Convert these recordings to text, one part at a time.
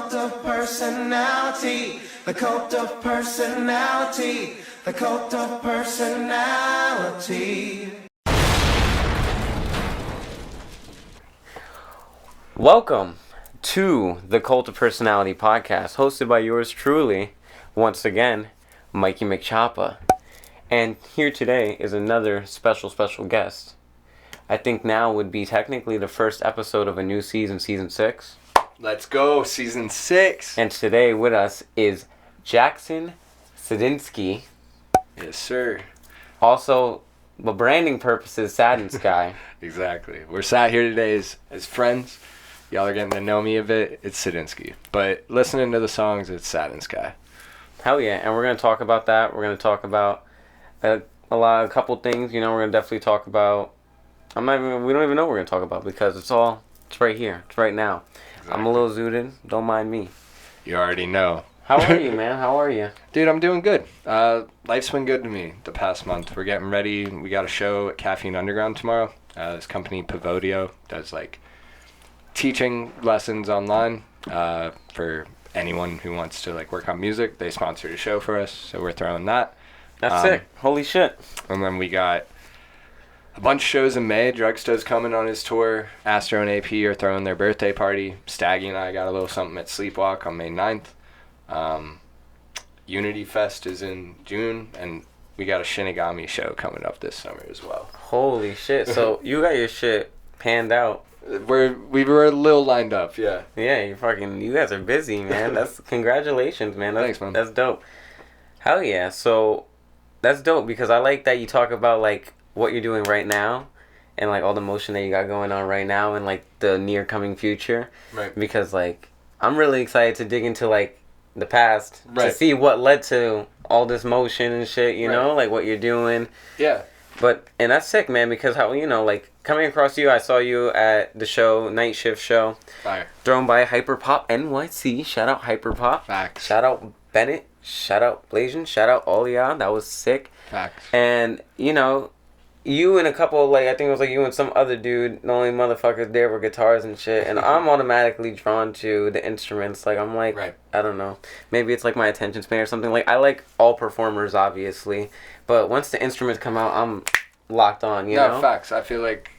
cult of personality. The cult of personality. The cult of personality. Welcome to the Cult of Personality podcast, hosted by yours truly, once again, Mikeymcchoppa. And here today is another special guest. I think now would be technically the first episode of a new season 6. Let's go, season 6. And today with us is Jackson Sadinsky. Yes, sir. Also, for branding purposes, Sadinsky. Exactly. We're sat here today as friends. Y'all are getting to know me a bit. It's Sadinsky. But listening to the songs, it's Sadinsky. Hell yeah. And we're going to talk about that. We're going to talk about a couple things. You know, we're going to definitely talk about... we don't even know what we're going to talk about because it's right here. It's right now. Exactly. I'm a little zooted. Don't mind me. You already know. How are you, man? How are you? Dude, I'm doing good. Life's been good to me the past month. We're getting ready. We got a show at Caffeine Underground tomorrow. This company, Pavodio, does like teaching lessons online for anyone who wants to like work on music. They sponsored a show for us, so we're throwing that. That's sick. Holy shit. And then we got a bunch of shows in May. Drugsto's coming on his tour. Astro and AP are throwing their birthday party. Staggy and I got a little something at Sleepwalk on May 9th. Unity Fest is in June, and we got a Shinigami show coming up this summer as well. Holy shit. So you got your shit panned out. We were a little lined up, yeah. Yeah, you guys are busy, man. That's congratulations, man. Thanks, man. That's dope. Hell yeah. So that's dope because I like that you talk about like what you're doing right now and like all the motion that you got going on right now and like the near coming future. Right. Because like I'm really excited to dig into like the past right. to see what led to all this motion and shit, you know, like what you're doing. Yeah. And that's sick, man, because how, you know, like, coming across you, I saw you at the show, Night Shift show. Fire. Thrown by Hyperpop NYC. Shout out Hyperpop. Facts. Shout out Bennett. Shout out Blasian. Shout out all y'all. That was sick. Facts. And, you know, you and a couple, like, I think it was like you and some other dude, the only motherfuckers there were guitars and shit. And I'm automatically drawn to the instruments. Like, I'm like, right. I don't know. Maybe it's like my attention span or something. Like, I like all performers, obviously. But once the instruments come out, I'm locked on, you know? No, facts. I feel like,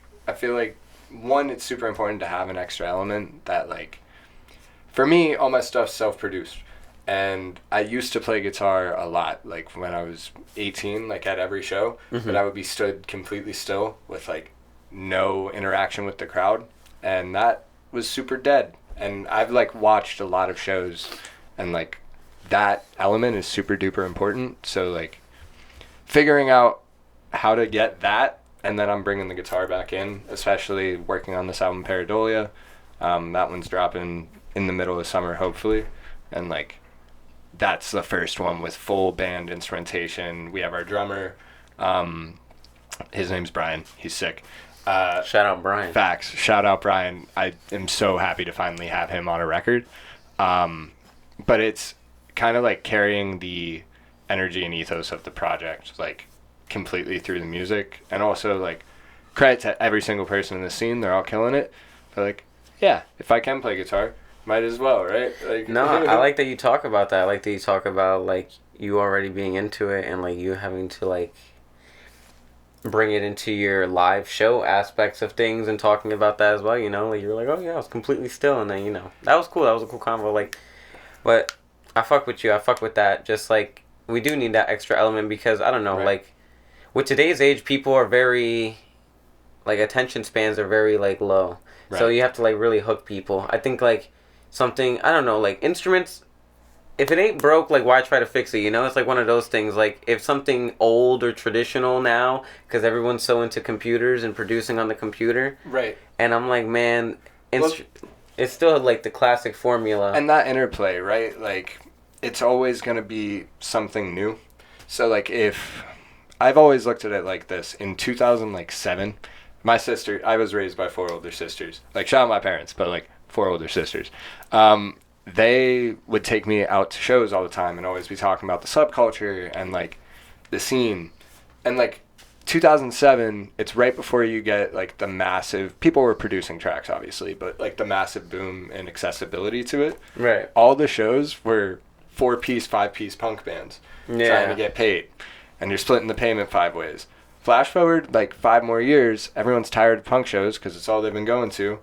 one, it's super important to have an extra element that, like, for me, all my stuff's self-produced. And I used to play guitar a lot, like, when I was 18, like, at every show. Mm-hmm. But I would be stood completely still with, like, no interaction with the crowd. And that was super dead. And I've, like, watched a lot of shows, and, like, that element is super duper important. So, like, figuring out how to get that, and then I'm bringing the guitar back in, especially working on this album, Pareidolia. That one's dropping in the middle of summer, hopefully. And, like, that's the first one with full band instrumentation. We have our drummer. His name's Brian. He's sick. Shout out Brian. Facts. Shout out Brian. I am so happy to finally have him on a record. But it's kind of like carrying the energy and ethos of the project, like, completely through the music. And also, like, credit to every single person in the scene. They're all killing it. But, like, yeah, if I can play guitar, might as well, right? Like, no, I like that you talk about that. I like that you talk about, like, you already being into it and, like, you having to, like, bring it into your live show aspects of things and talking about that as well, you know? Like, you're like, oh, yeah, I was completely still. And then, you know, that was cool. That was a cool convo. Like, but I fuck with you. I fuck with that. Just, like, we do need that extra element because, I don't know, like, with today's age, people are very, like, attention spans are very, like, low. Right. So you have to, like, really hook people. I think, like, something, I don't know, like, instruments, if it ain't broke, like, why try to fix it, you know? It's, like, one of those things, like, if something old or traditional now, because everyone's so into computers and producing on the computer. Right. And I'm like, man, it's still, like, the classic formula. And that interplay, right? Like, it's always going to be something new. So, like, if... I've always looked at it like this. In 2007, my sister... I was raised by 4 older sisters. Like, shout out my parents, but, like, 4 older sisters. They would take me out to shows all the time and always be talking about the subculture and, like, the scene. And, like, 2007, it's right before you get like the massive, people were producing tracks obviously, but like the massive boom and accessibility to it. Right. All the shows were 4-piece, 5-piece punk bands trying to get paid, and you're splitting the payment 5 ways. Flash forward like 5 more years, everyone's tired of punk shows because it's all they've been going to.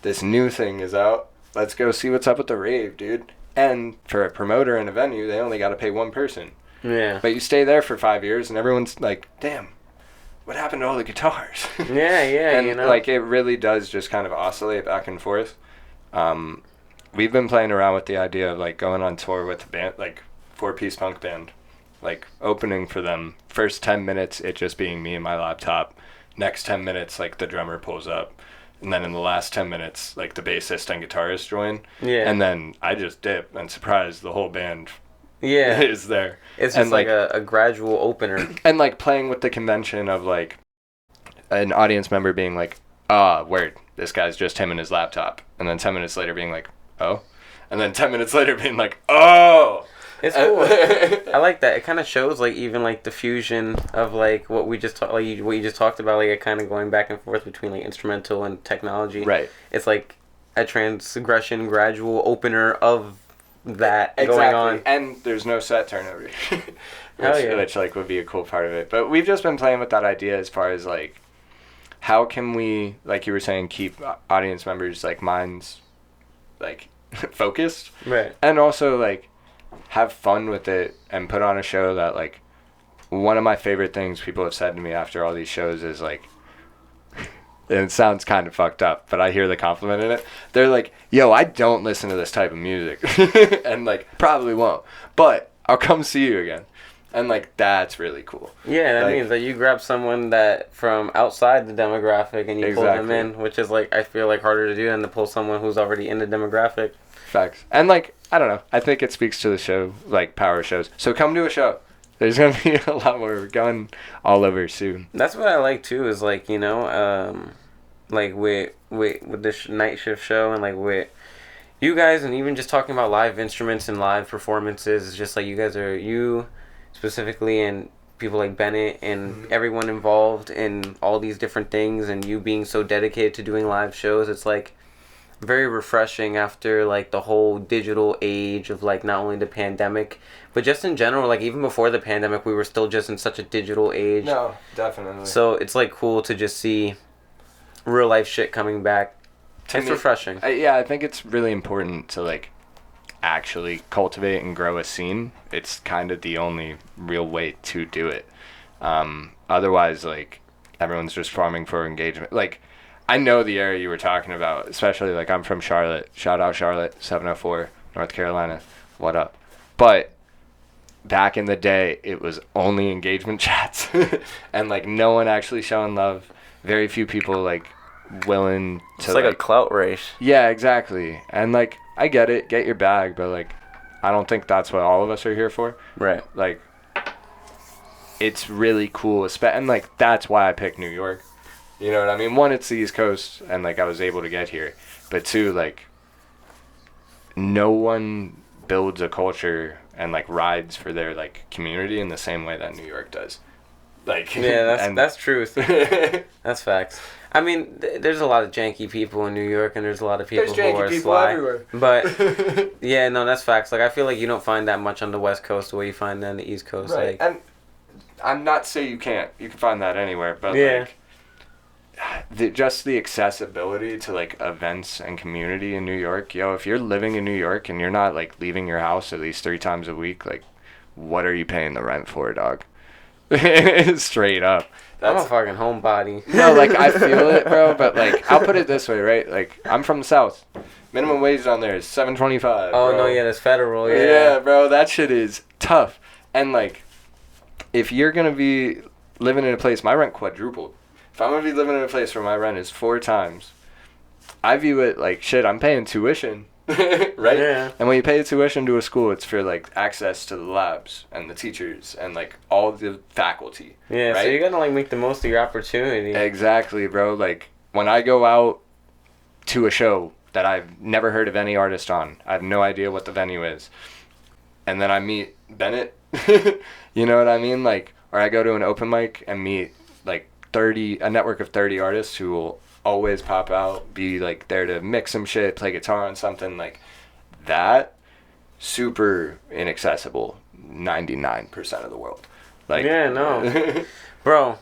This new thing is out. Let's go see what's up with the rave, dude. And for a promoter in a venue, they only got to pay one person. Yeah. But you stay there for 5 years, and everyone's like, damn, what happened to all the guitars? Yeah, and like it really does just kind of oscillate back and forth. We've been playing around with the idea of like going on tour with a band, like 4-piece punk band, like opening for them. First 10 minutes, it just being me and my laptop. Next 10 minutes, like the drummer pulls up. And then in the last 10 minutes, like the bassist and guitarist join. Yeah. And then I just dip and surprise the whole band. Yeah. Is there. It's just like a gradual opener. And like playing with the convention of like an audience member being like, word, this guy's just him and his laptop. And then 10 minutes later being like, oh. And then 10 minutes later being like, oh. It's cool. I like that. It kind of shows like even like the fusion of like what we just what you just talked about, like it kind of going back and forth between like instrumental and technology. Right. It's like a transgression, gradual opener of that exactly. going on. And there's no set turnover. which like would be a cool part of it. But we've just been playing with that idea as far as like how can we, like you were saying, keep audience members like minds like focused. Right. And also like have fun with it and put on a show that like one of my favorite things people have said to me after all these shows is like, and it sounds kind of fucked up, but I hear the compliment in it. They're like, yo, I don't listen to this type of music. And like probably won't, but I'll come see you again. And like that's really cool. Yeah, that like, means that you grab someone that from outside the demographic and you pull them in, which is like I feel like harder to do than to pull someone who's already in the demographic. Facts. And like I don't know, I think it speaks to the show, like power shows. So come to a show. There's gonna be a lot more. We're going all over soon. That's what I like too. Is like like with this night shift show and like with you guys and even just talking about live instruments and live performances. It's just like you specifically and people like Bennett and everyone involved in all these different things and you being so dedicated to doing live shows. It's like very refreshing after like the whole digital age of like not only the pandemic but just in general, like even before the pandemic we were still just in such a digital age. No, definitely. So it's like cool to just see real life shit coming back. It's refreshing. I think it's really important to like actually cultivate and grow a scene. It's kind of the only real way to do it. Otherwise like everyone's just farming for engagement. Like I know the area you were talking about, especially like I'm from Charlotte. Shout out Charlotte, 704, North Carolina. What up? But back in the day, it was only engagement chats and like no one actually showing love. Very few people like willing to. It's like a clout race. Yeah, exactly. And like I get it, get your bag, but like I don't think that's what all of us are here for. Right. Like it's really cool, and like that's why I picked New York. You know what I mean? One, it's the East Coast, and like I was able to get here. But two, like no one builds a culture and like rides for their like community in the same way that New York does. Like yeah, that's truth. That's facts. I mean, there's a lot of janky people in New York, and there's a lot of people who are sly. Everywhere. But yeah, no, that's facts. Like I feel like you don't find that much on the West Coast the way you find that on the East Coast. Right. Like, and I'm not saying you can't. You can find that anywhere, but yeah. Like just the accessibility to like events and community in New York. Yo, if you're living in New York and you're not like leaving your house at least 3 times a week, like what are you paying the rent for, dog? Straight up. I'm a fucking homebody. No, like I feel it, bro, but like I'll put it this way, right? Like I'm from the South. Minimum wage down there is $7.25. Oh bro. no, yeah, that's federal. Yeah. Yeah, bro, that shit is tough. And like if you're going to be living in a place, my rent quadrupled. If I'm going to be living in a place where my rent is 4 times, I view it like, shit, I'm paying tuition, right? Yeah. And when you pay tuition to a school, it's for, like, access to the labs and the teachers and, like, all the faculty. Yeah, right? So you got to, like, make the most of your opportunity. Exactly, bro. Like, when I go out to a show that I've never heard of any artist on, I have no idea what the venue is, and then I meet Bennett, you know what I mean? Like, or I go to an open mic and meet like a network of 30 artists who will always pop out, be like there to mix some shit, play guitar on something like that. Super inaccessible 99% of the world. Like, yeah, no. Bro,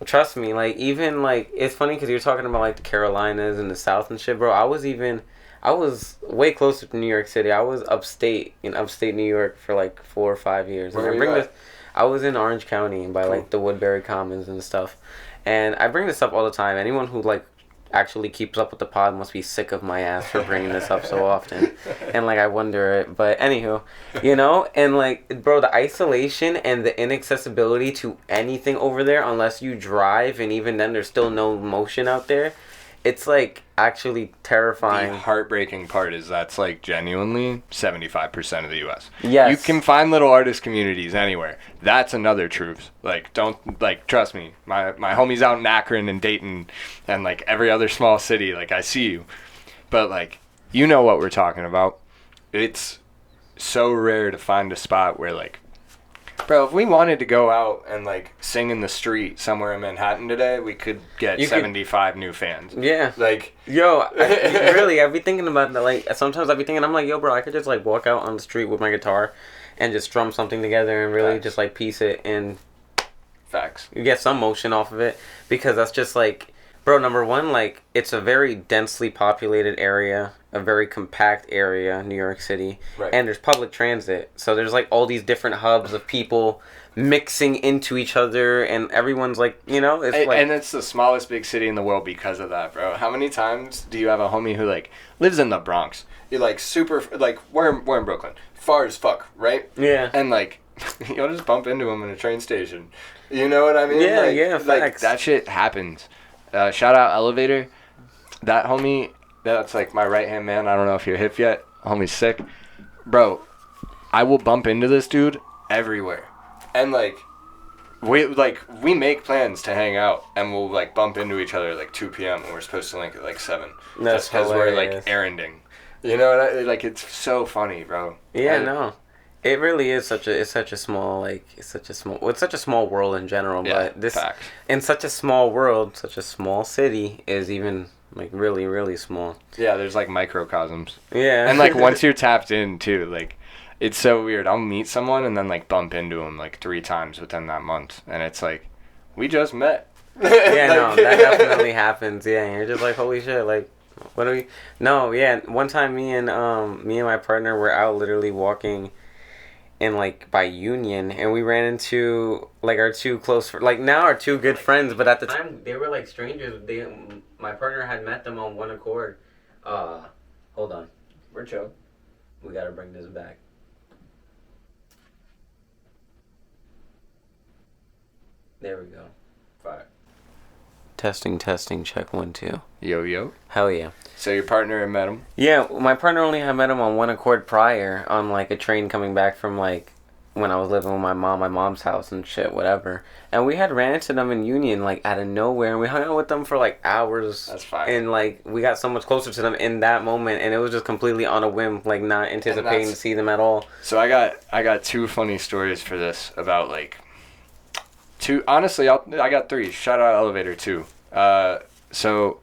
trust me, like, even, like, it's funny because you're talking about, like, the Carolinas and the South and shit, bro. I was way closer to New York City. I was in upstate New York for, like, 4 or 5 years. Where And were you at? I was in Orange County by, like, the Woodbury Commons and stuff. And I bring this up all the time. Anyone who, like, actually keeps up with the pod must be sick of my ass for bringing this up so often. And, like, I wonder it. But, anywho, you know? And, like, bro, the isolation and the inaccessibility to anything over there unless you drive, and even then there's still no motion out there. It's, like, actually terrifying. The heartbreaking part is that's, like, genuinely 75% of the U.S. Yes. You can find little artist communities anywhere. That's another truth. Like, trust me. My homies out in Akron and Dayton and, like, every other small city, like, I see you. But, like, you know what we're talking about. It's so rare to find a spot where, like, bro, if we wanted to go out and, like, sing in the street somewhere in Manhattan today, we could get 75 new fans. Yeah. Like, yo, really, I be thinking about that. Like, sometimes I be thinking, I'm like, yo, bro, I could just, like, walk out on the street with my guitar and just strum something together and really just, like, piece it and facts. you get some motion off of it. Because that's just, like, bro, number one, like, it's a very densely populated area, a very compact area, New York City. Right. And there's public transit. So there's, like, all these different hubs of people mixing into each other, and everyone's, like, you know, it's like... And it's the smallest big city in the world because of that, bro. How many times do you have a homie who, like, lives in the Bronx? You're, like, super... Like, we're in Brooklyn. Far as fuck, right? Yeah. And, like, you'll just bump into him in a train station. You know what I mean? Yeah, like, yeah, like, facts. that shit happens. Shout out Elevator. That homie, that's, like, my right-hand man. I don't know if you're hip yet. Homie's sick. Bro, I will bump into this dude everywhere. And, like, we make plans to hang out, and we'll, like, bump into each other at, like, 2 p.m. and we're supposed to link at, like, 7. That's just because we're, like, hilarious. erranding. You know what like, it's so funny, bro. Yeah, no. It really is such a small world in general, Yeah, but this facts. in such a small world, such a small city is even, like, really, really small. Yeah, there's, like, microcosms. Yeah. And, like, once you're tapped in, too, like, it's so weird. I'll meet someone and then, like, bump into them, like, 3 times within that month. And it's like, we just met. Yeah, no, that definitely happens. Yeah, and you're just like, holy shit, like, what are we? No, yeah. One time, me and my partner were out literally walking in, like, by Union, and we ran into, like, our two now our two good friends, but at the time they were, like, strangers. My partner had met them on one accord. Hold on, we're chill. We gotta bring this back. There we go. Fire. Testing, check 1 2. Yo. Hell yeah. So your partner had met him? Yeah, my partner only had met him on one accord prior on, like, a train coming back from, like, when I was living with my mom's house and shit, whatever. And we had ran into them in Union, like, out of nowhere, and we hung out with them for, like, hours. That's fine. And, like, we got so much closer to them in that moment, and it was just completely on a whim, like, not anticipating to see them at all. So I got 2 funny stories for this about, like, 2. Honestly, I got 3. Shout out Elevator too. So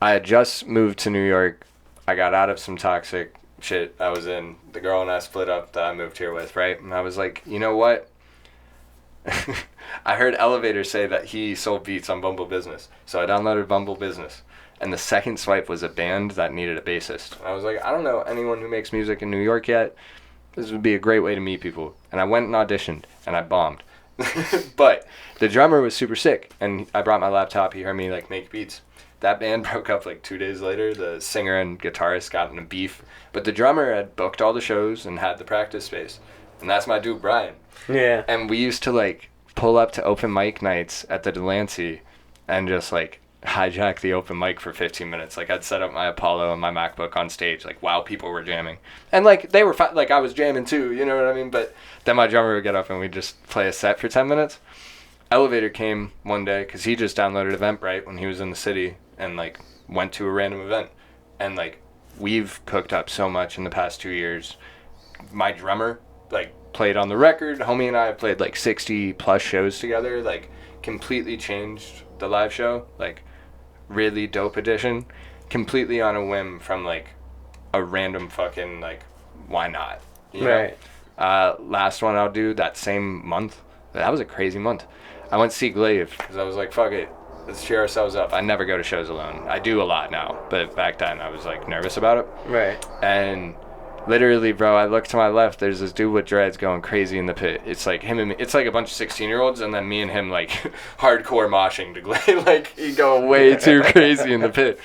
I had just moved to New York. I got out of some toxic shit I was in. The girl and I split up that I moved here with, right? And I was like, you know what? I heard Elevator say that he sold beats on Bumble Business. So I downloaded Bumble Business. And the second swipe was a band that needed a bassist. And I was like, I don't know anyone who makes music in New York yet. This would be a great way to meet people. And I went and auditioned, and I bombed. But the drummer was super sick, and I brought my laptop. He heard me, like, make beats. That band broke up, like, 2 days later. The singer and guitarist got in a beef, but the drummer had booked all the shows and had the practice space, and that's my dude Brian. Yeah. And we used to, like, pull up to open mic nights at the Delancey and just, like, hijack the open mic for 15 minutes. Like, I'd set up my Apollo and my MacBook on stage, like, while people were jamming. And, like, they were like, I was jamming too, you know what I mean? But then my drummer would get up and we'd just play a set for 10 minutes. Elevator came one day because he just downloaded Eventbrite when he was in the city and, like, went to a random event. And, like, we've cooked up so much in the past 2 years. My drummer, like, played on the record. Homie and I have played, like, 60 plus shows together. Like, completely changed the live show, like really dope edition, completely on a whim from like a random fucking like why not, you know? Right. Last one I'll do that same month. That was a crazy month. I went to see Glaive because I was like, fuck it, let's cheer ourselves up. I never go to shows alone. I do a lot now, but back then I was like nervous about it. Right. And literally, bro, I look to my left, there's this dude with dreads going crazy in the pit. It's like him and me. It's like a bunch of 16-year-olds, and then me and him, like, hardcore moshing to Glaive. Like, he go way too crazy in the pit.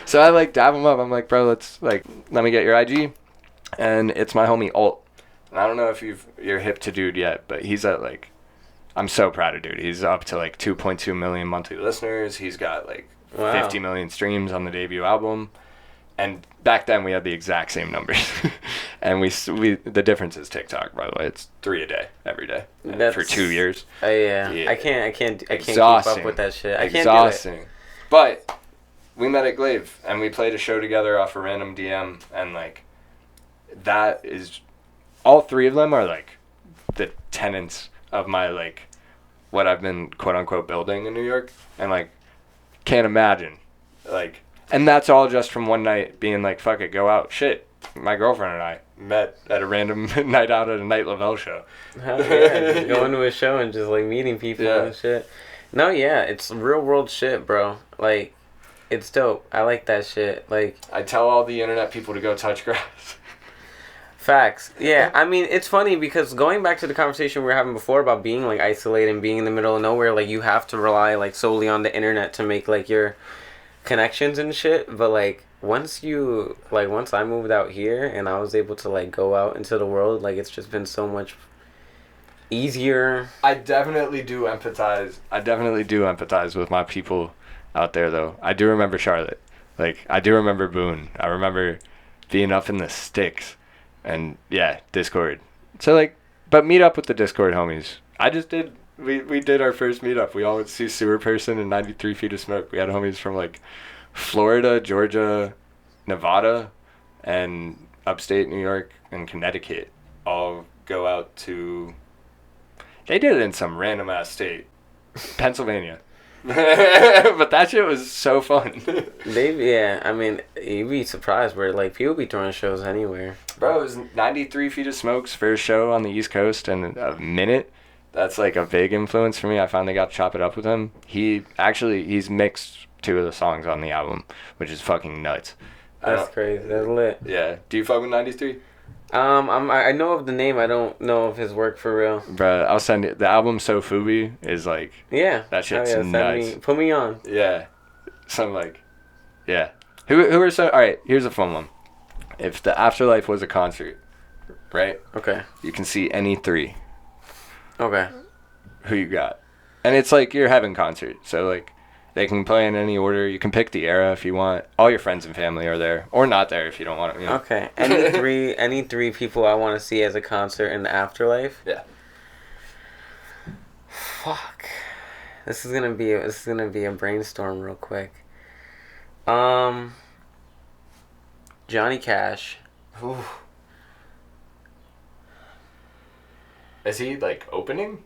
So I, like, dab him up. I'm like, bro, let me get your IG. And it's my homie, Alt. And I don't know if you're hip to dude yet, but he's at, like, I'm so proud of dude. He's up to, like, 2.2 million monthly listeners. He's got, like, Wow. 50 million streams on the debut album. And back then we had the exact same numbers, and we the difference is TikTok. By the way, it's 3 a day every day for 2 years. Yeah. Yeah. I can't keep Exhausting. up with that shit. I can't Exhausting. do it. But we met at Glaive and we played a show together off a random DM, and like that is all 3 of them are like the tenets of my like what I've been quote unquote building in New York, and like can't imagine like. And that's all just from one night being like, fuck it, go out. Shit, my girlfriend and I met at a random night out at a Night Lavelle show. Hell yeah, just going to a show and just like meeting people Yeah. and shit. No, yeah, it's real world shit, bro. Like, it's dope. I like that shit. Like, I tell all the internet people to go touch grass. facts. Yeah, I mean, it's funny because going back to the conversation we were having before about being like isolated and being in the middle of nowhere, like you have to rely like solely on the internet to make like your connections and shit. But like once I moved out here and I was able to like go out into the world, like it's just been so much easier. I definitely do empathize with my people out there, though. I do remember Charlotte. Like, I do remember Boone. I remember being up in the sticks. And, yeah, Discord. So, like, but meet up with the Discord homies. We did our first meetup. We all went to see Sewer Person and 93 Feet of Smoke. We had homies from, like, Florida, Georgia, Nevada, and upstate New York and Connecticut all go out to... They did it in some random-ass state. Pennsylvania. But that shit was so fun. I mean, you'd be surprised where like people be throwing shows anywhere. Bro, it was 93 Feet of Smoke's first show on the East Coast in a minute. That's like a big influence for me. I finally got to chop it up with him. He's mixed 2 of the songs on the album, which is fucking nuts. That's crazy. That's lit. Yeah. Do you fuck with 93? I know of the name. I don't know of his work for real. Bro, I'll send it. The album So Fubi is like... Yeah. That shit's yeah, nuts. Put me on. Yeah. Some like... Yeah. Who are so... Alright, here's a fun one. If the Afterlife was a concert, right? Okay. You can see any 3. Okay. Who you got? And it's like your heaven concert. So like... They can play in any order. You can pick the era if you want. All your friends and family are there, or not there if you don't want to. You know? Okay. Any three people I want to see as a concert in the afterlife. Yeah. Fuck. This is gonna be a brainstorm real quick. Johnny Cash. Ooh. Is he like opening?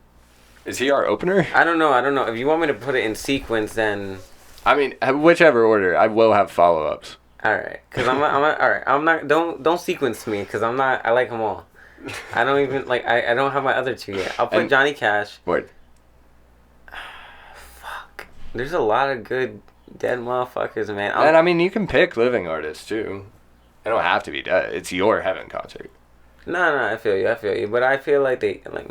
Is he our opener? I don't know. If you want me to put it in sequence, then... I mean, whichever order, I will have follow-ups. Alright. Because all right. I'm not... Don't sequence me, because I'm not... I like them all. I don't even... Like, I don't have my other 2 yet. I'll put Johnny Cash. Word. Fuck. There's a lot of good dead motherfuckers, man. And I mean, you can pick living artists, too. They don't have to be dead. It's your heaven concert. No, I feel you. But I feel like they... like.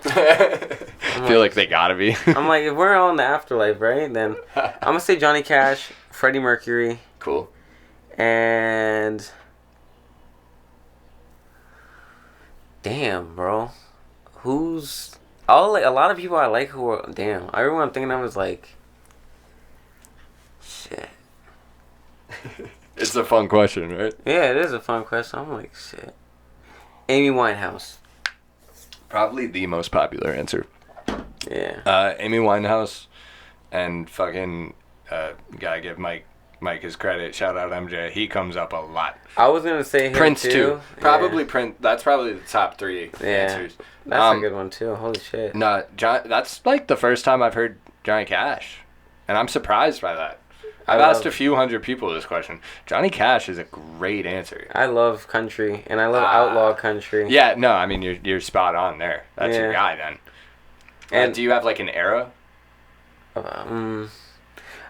I feel like they gotta be. I'm like, if we're all in the afterlife, right? Then I'm gonna say Johnny Cash, Freddie Mercury. Cool. And damn, bro, who's a lot of people I like who are damn. Everyone I'm thinking of is like shit. It's a fun question, right? Yeah, it is a fun question. I'm like shit. Amy Winehouse. Probably the most popular answer. Yeah. Amy Winehouse and fucking gotta give Mike his credit. Shout out MJ. He comes up a lot. I was gonna say him Prince too. Probably yeah. Prince. That's probably the top 3 answers. That's a good one too. Holy shit. No, John. That's like the first time I've heard Johnny Cash. And I'm surprised by that. I I've asked love- a few hundred people this question. Johnny Cash is a great answer. I love country, and I love outlaw country. Yeah, no, I mean, you're spot on there. That's your Yeah. guy, then. And Do you have, like, an era?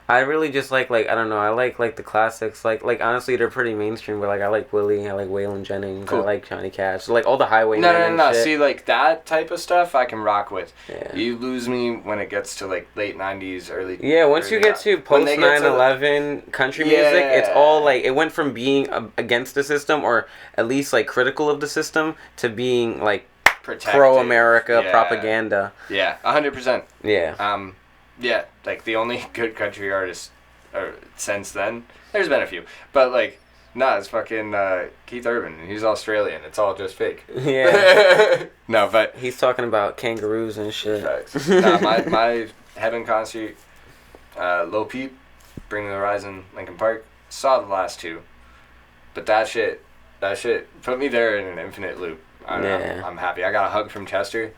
I really just like I don't know. I like the classics. Like honestly, they're pretty mainstream. But like I like Willie. I like Waylon Jennings. Cool. I like Johnny Cash. So, like all the Highwaymen. No. and shit. See, like, that type of stuff I can rock with. Yeah. You lose me when it gets to, like, late 90s, early... Yeah, once you early get to when post they get to- 9/11 country music, it's Yeah. all like it went from being against the system or at least like critical of the system to being like Protective. pro America Yeah. propaganda. Yeah, 100%. Yeah. Yeah, like, the only good country artist since then, there's been a few, but, like, it's fucking Keith Urban. He's Australian. It's all just fake. Yeah. No, but He's talking about kangaroos and shit. facts. My heaven concert, Low Peep, Bring the Horizon, Linkin Park, saw the last two, but that shit put me there in an infinite loop. I don't know. I'm happy. I got a hug from Chester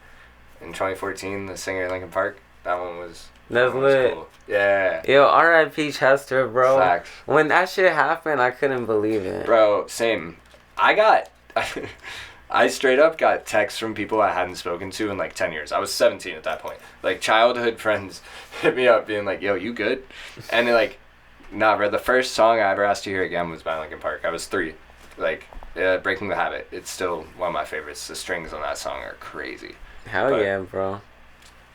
in 2014, the singer of Linkin Park. That one was lit. cool. Yeah. Yo, R.I.P. Chester, bro. Facts. When that shit happened, I couldn't believe it. Bro, same. I straight up got texts from people I hadn't spoken to in like 10 years. I was 17 at that point. Like, childhood friends hit me up being like, yo, you good? And they're like, nah, bro, the first song I ever asked to hear again was by Linkin Park. I was 3. Like, Breaking the Habit. It's still one of my favorites. The strings on that song are crazy. Hell But- yeah, bro.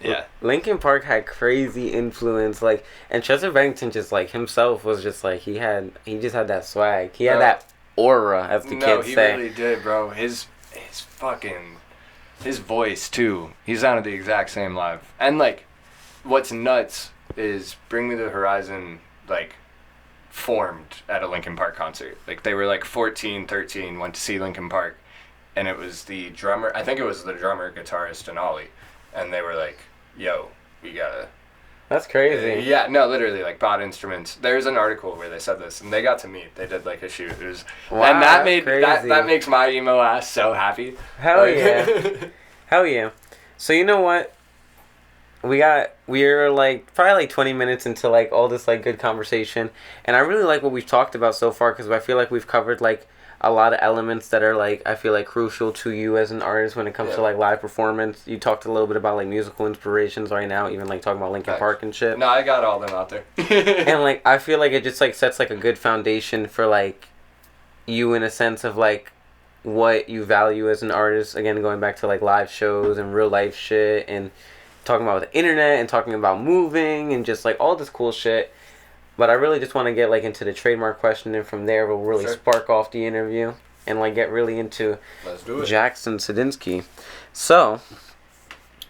Yeah. Linkin Park had crazy influence, like, and Chester Bennington just like himself was just like he just had that swag. He had that aura, as the No, kids he say. really did, bro. His voice too. He sounded the exact same live. And like, what's nuts is Bring Me the Horizon like formed at a Linkin Park concert. Like, they were like 14, 13, went to see Linkin Park, and it was the drummer. I think it was the drummer, guitarist, and Ollie, and they were like, "Yo, we gotta." That's crazy. Yeah, no, literally, like, bought instruments. There's an article where they said this, and they got to meet. They did, like, a shoot. It was, Wow, and that that's made crazy. that makes my emo ass so happy. Hell Like- yeah. Hell yeah. So you know what? We're like probably like 20 minutes into like all this like good conversation, and I really like what we've talked about so far because I feel like we've covered like a lot of elements that are like I feel like crucial to you as an artist when it comes to like live performance. You talked a little bit about like musical inspirations right now, even like talking about Linkin Facts. Park and shit. No, I got all them out there. And like I feel like it just like sets like a good foundation for like you in a sense of like what you value as an artist. Again, going back to like live shows and real life shit and talking about the internet and talking about moving and just like all this cool shit. But I really just want to get like into the trademark question, and from there we'll really spark off the interview and like get really into Let's do it. Jackson Sadinsky. So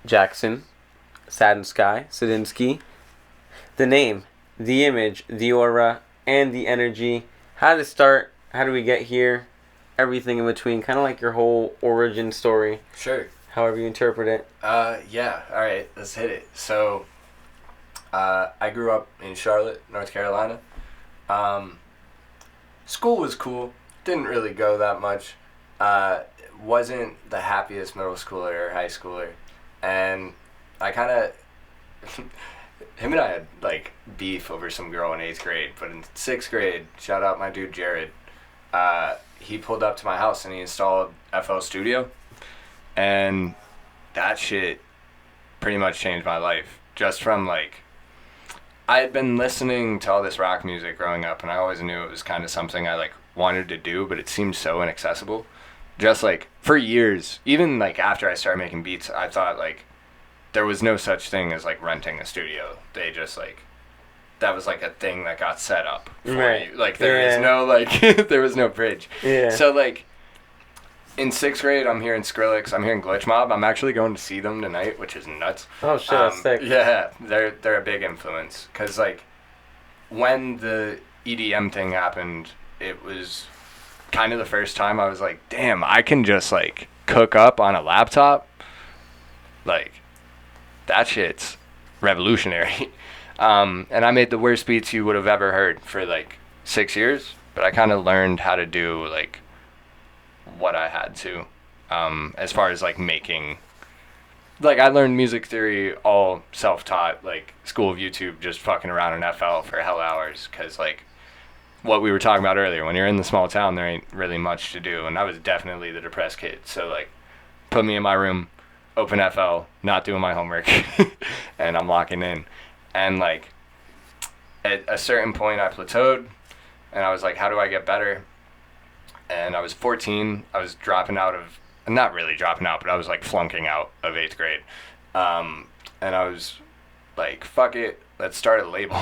Jackson Sadinsky, the name, the image, the aura, and the energy. How to start? How do we get here? Everything in between, kind of like your whole origin story, Sure. however you interpret it. Yeah. All right. Let's hit it. So, I grew up in Charlotte, North Carolina. School was cool. Didn't really go that much. Wasn't the happiest middle schooler or high schooler, and I kind of him and I had like beef over some girl in 8th grade. But in 6th grade, shout out my dude Jared. He pulled up to my house and he installed FL Studio, and that shit pretty much changed my life. Just from like, I had been listening to all this rock music growing up, and I always knew it was kind of something I like wanted to do, but it seemed so inaccessible. Just like for years, even like after I started making beats, I thought like there was no such thing as like renting a studio. They just like, that was like a thing that got set up for Right. you. Like there is no like there was no bridge. Yeah. So like in 6th grade, I'm hearing Skrillex, I'm hearing Glitch Mob. I'm actually going to see them tonight, which is nuts. Oh shit, that's sick. Yeah, they're a big influence because like when the EDM thing happened, it was kind of the first time I was like, damn, I can just like cook up on a laptop. Like that shit's revolutionary. And I made the worst beats you would have ever heard for like 6 years, but I kind of learned how to do like what I had to, as far as like making like, I learned music theory all self-taught, like, School of YouTube, just fucking around in FL for hell hours, because, like, what we were talking about earlier, when you're in the small town, there ain't really much to do, and I was definitely the depressed kid, so, like, put me in my room, open FL, not doing my homework, and I'm locking in, and, like, at a certain point, I plateaued, and I was like, how do I get better? And I was 14, I was dropping out of, not really dropping out, but I was, like, flunking out of 8th grade, and I was like, fuck it, let's start a label.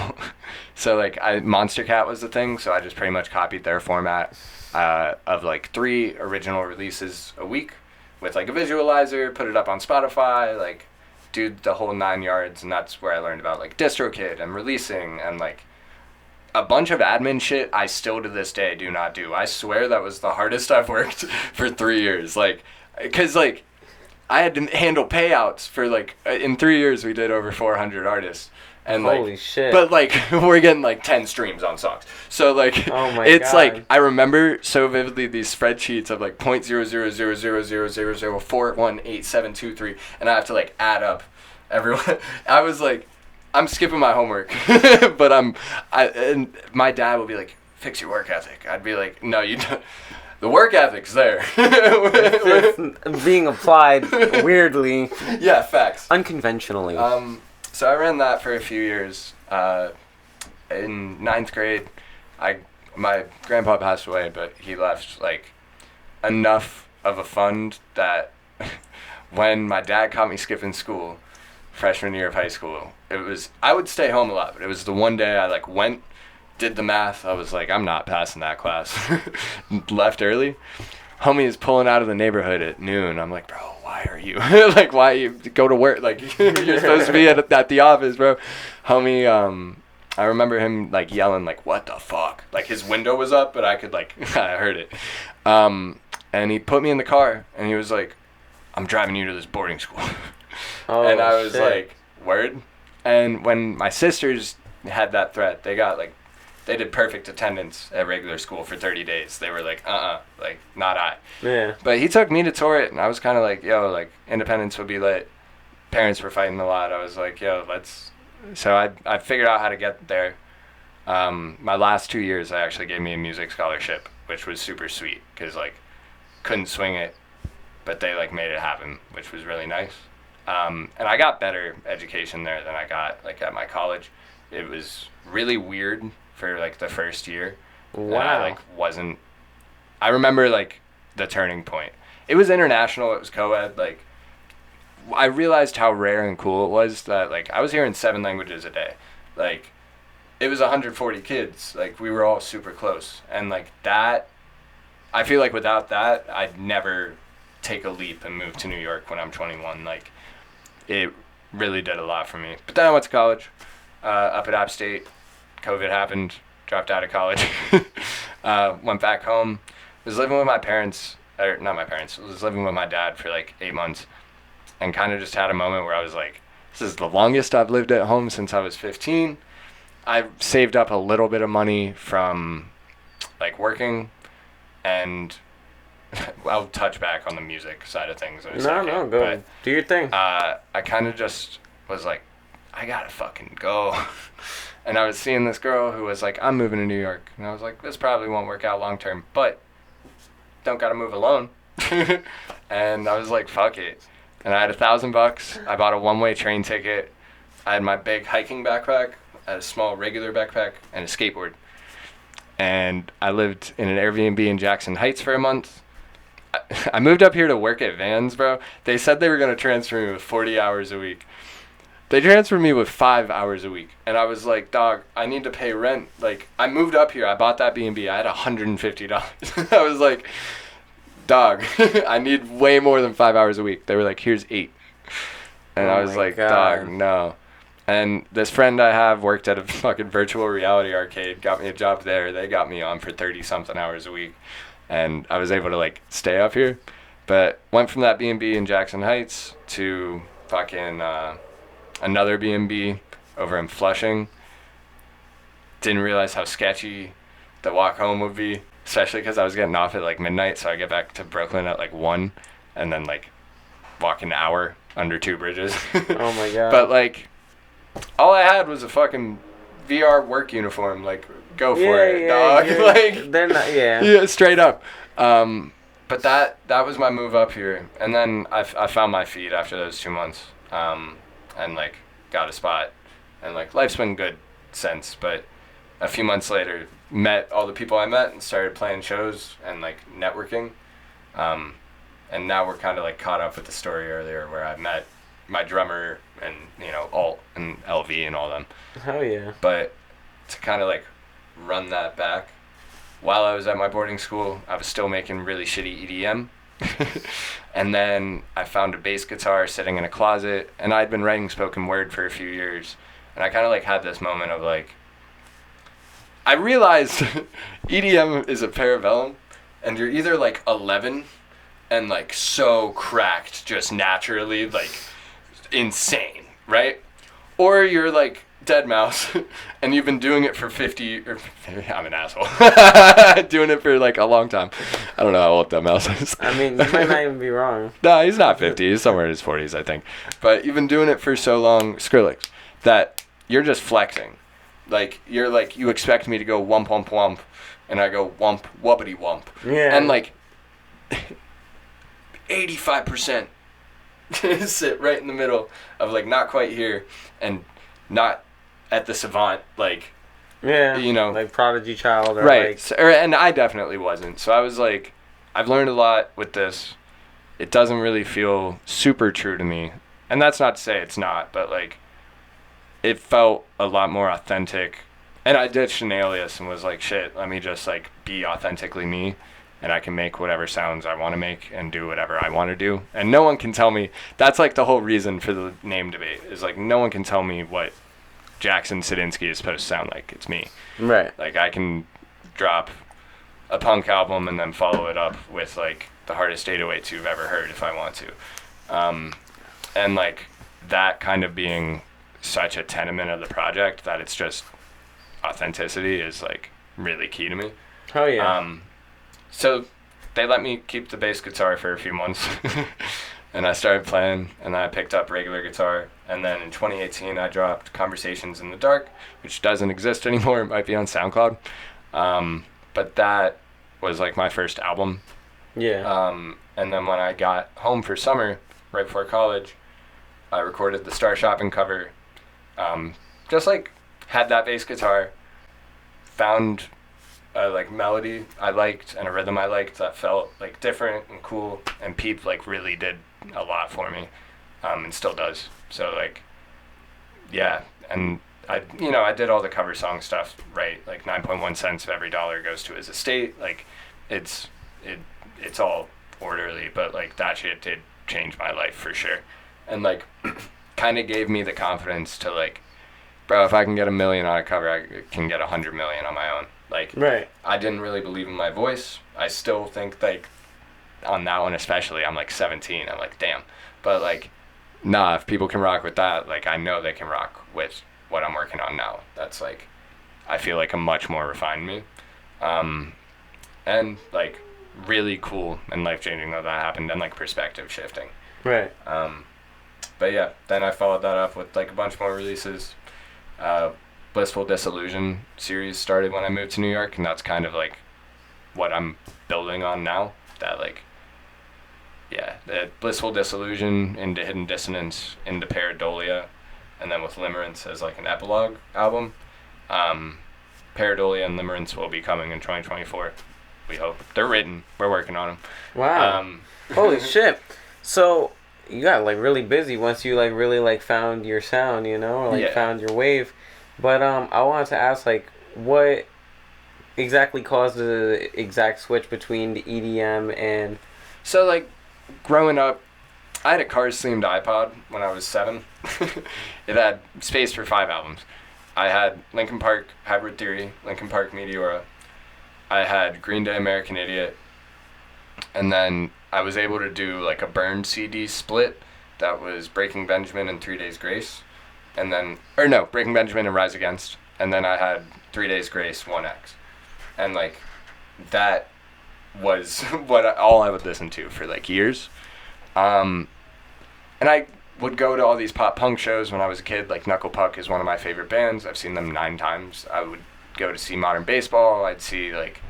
So, like, Monster Cat was the thing, so I just pretty much copied their format of, like, 3 original releases a week with, like, a visualizer, put it up on Spotify, like, do the whole 9 yards, and that's where I learned about, like, DistroKid and releasing and, like, a bunch of admin shit I still to this day do not do. I swear that was the hardest I've worked for 3 years. Like, because, like, I had to handle payouts for, like, in 3 years we did over 400 artists. And, like, holy shit. But, like, we're getting, like, 10 streams on songs. So, like, oh my it's, God. like, I remember so vividly these spreadsheets of, like, 0.00000041872 and I have to, like, add up everyone. I was, like, I'm skipping my homework, but and my dad will be like, fix your work ethic. I'd be like, no, you don't. The work ethic's there. It's being applied weirdly. Yeah, facts. Unconventionally. So I ran that for a few years. In 9th grade, my grandpa passed away, but he left, like, enough of a fund that when my dad caught me skipping school, freshman year of high school, I would stay home a lot, but it was the one day I, like, went, did the math, I was like, I'm not passing that class. Left early. Homie is pulling out of the neighborhood at noon. I'm like, bro, why are you? Like, why you go to work? Like, you're supposed to be at the office, bro. Homie, I remember him, like, yelling, like, what the fuck? Like, his window was up, but I could, like, I heard it. And he put me in the car, and he was like, I'm driving you to this boarding school. Oh, and I was shit. like, word? And when my sisters had that threat, they did perfect attendance at regular school for 30 days. They were like, like, not I. Yeah. But he took me to tour it, and I was kind of like, yo, like, independence would be lit. Parents were fighting a lot. I was like, yo, let's... So I figured out how to get there. My last 2 years, I actually gave me a music scholarship, which was super sweet, because, like, couldn't swing it, but they, like, made it happen, which was really nice. And I got better education there than I got, like, at my college. It was really weird for, like, the first year. Wow. And I, like, wasn't... I remember, like, the turning point. It was international. It was co-ed. Like, I realized how rare and cool it was that, like, I was hearing 7 languages a day. Like, it was 140 kids. Like, we were all super close. And, like, that... I feel like without that, I'd never take a leap and move to New York when I'm 21. Like, it really did a lot for me. But then I went to college, up at App State. COVID happened, dropped out of college. Went back home. Was living with my parents, or not my parents, was living with my dad for like 8 months. And kind of just had a moment where I was like, this is the longest I've lived at home since I was 15. I saved up a little bit of money from like working, and I'll touch back on the music side of things in a second. No, go. But, do your thing. I kind of just was like, I gotta fucking go. And I was seeing this girl who was like, I'm moving to New York. And I was like, this probably won't work out long term, but don't gotta move alone. And I was like, fuck it. And I had $1,000. I bought a one-way train ticket. I had my big hiking backpack, I had a small regular backpack, and a skateboard. And I lived in an Airbnb in Jackson Heights for a month. I moved up here to work at Vans, bro. They said they were going to transfer me with 40 hours a week. They transferred me with 5 hours a week. And I was like, dog, I need to pay rent. Like, I moved up here. I bought that B&B. I had $150. I was like, dog, I need way more than 5 hours a week. They were like, here's 8. And I was like, dog, no. And this friend I have worked at a fucking virtual reality arcade, got me a job there. They got me on for 30-something hours a week. And I was able to, like, stay up here. But went from that B&B in Jackson Heights to fucking another B&B over in Flushing. Didn't realize how sketchy the walk home would be, especially because I was getting off at, like, midnight, so I get back to Brooklyn at, like, 1. And then, like, walk an hour under 2 bridges. Oh my god. But like, all I had was a fucking VR work uniform. Like, go for it, dog. Like, they're not. Yeah. Yeah, straight up. But that was my move up here, and then I found my feet after those 2 months, and like got a spot, and like life's been good since. But a few months later, met all the people I met and started playing shows and like networking, and now we're kind of like caught up with the story earlier where I met my drummer and Alt and LV and all them. Hell yeah. But to kind of like run that back. While I was at my boarding school, I was still making really shitty EDM. And then I found a bass guitar sitting in a closet, and I'd been writing spoken word for a few years. And I kind of like had this moment of like, I realized EDM is a parabellum, and you're either like 11 and like so cracked just naturally, like insane, right? Or you're like dead mouse and you've been doing it for 50 or I'm an asshole doing it for like a long time. I don't know how old dead mouse is. I mean, you might not even be wrong. No, he's not 50, he's somewhere in his 40s, I think. But you've been doing it for so long, Skrillex, that you're just flexing. Like, you're like, you expect me to go wump wump wump, and I go wump wubbity wump. Yeah. And like 85% sit right in the middle of like not quite here and not at the savant, like, yeah, like prodigy child, or right? Like, So, and I definitely wasn't. So I was like, I've learned a lot with this. It doesn't really feel super true to me, and that's not to say it's not, but like, it felt a lot more authentic. And I ditched an alias and was like, shit, let me just like be authentically me, and I can make whatever sounds I want to make and do whatever I want to do. And no one can tell me. That's like the whole reason for the name debate, is like no one can tell me what Jackson Sadinsky is supposed to sound like. It's me. right. Like, I can drop a punk album and then follow it up with like the hardest 808s you've ever heard if I want to. And like that kind of being such a tenement of the project that it's just authenticity is like really key to me. Hell yeah. So they let me keep the bass guitar for a few months, and I started playing, and then I picked up regular guitar, and then in 2018 I dropped Conversations in the Dark, which doesn't exist anymore. It might be on SoundCloud, but that was like my first album. Yeah. And then when I got home for summer, right before college, I recorded the Star Shopping cover. Just like had that bass guitar, found a like melody I liked and a rhythm I liked that felt like different and cool, and Peep like really did a lot for me, and still does. So like, yeah, and I did all the cover song stuff right. Like 9.1 cents of every dollar goes to his estate. Like, it's all orderly, but like that shit did change my life for sure, and like kind of gave me the confidence to like, bro, if I can get $1 million on a cover, I can get 100 million on my own. Like, right. I didn't really believe in my voice. I still think, like, on that one especially, I'm like 17. I'm like, damn. But like, nah, if people can rock with that, like, I know they can rock with what I'm working on now. That's like, I feel like a much more refined me. And like, really cool and life-changing that happened, and like perspective shifting. Right. But yeah, then I followed that up with like a bunch more releases. Blissful Disillusion series started when I moved to New York, and that's kind of like what I'm building on now. That like, yeah, the Blissful Disillusion into Hidden Dissonance into Pareidolia, and then with Limerence as like an epilogue album. Pareidolia and Limerence will be coming in 2024. We hope. They're written. We're working on them. Wow. Holy shit. So you got like really busy once you like really like found your sound, or like found your wave. But I wanted to ask, like, what exactly caused the exact switch between the EDM and... So, like, growing up, I had a Cars-themed iPod when I was 7. It had space for 5 albums. I had Linkin Park Hybrid Theory, Linkin Park Meteora. I had Green Day American Idiot. And then I was able to do, like, a burned CD split that was Breaking Benjamin and 3 Days Grace. And then, Breaking Benjamin and Rise Against. And then I had 3 Days Grace 1X. And, like, that was all I would listen to for, like, years. And And I would go to all these pop punk shows when I was a kid. Like Knuckle Puck is one of my favorite bands. I've seen them 9 times. I would go to see Modern Baseball. I'd see like,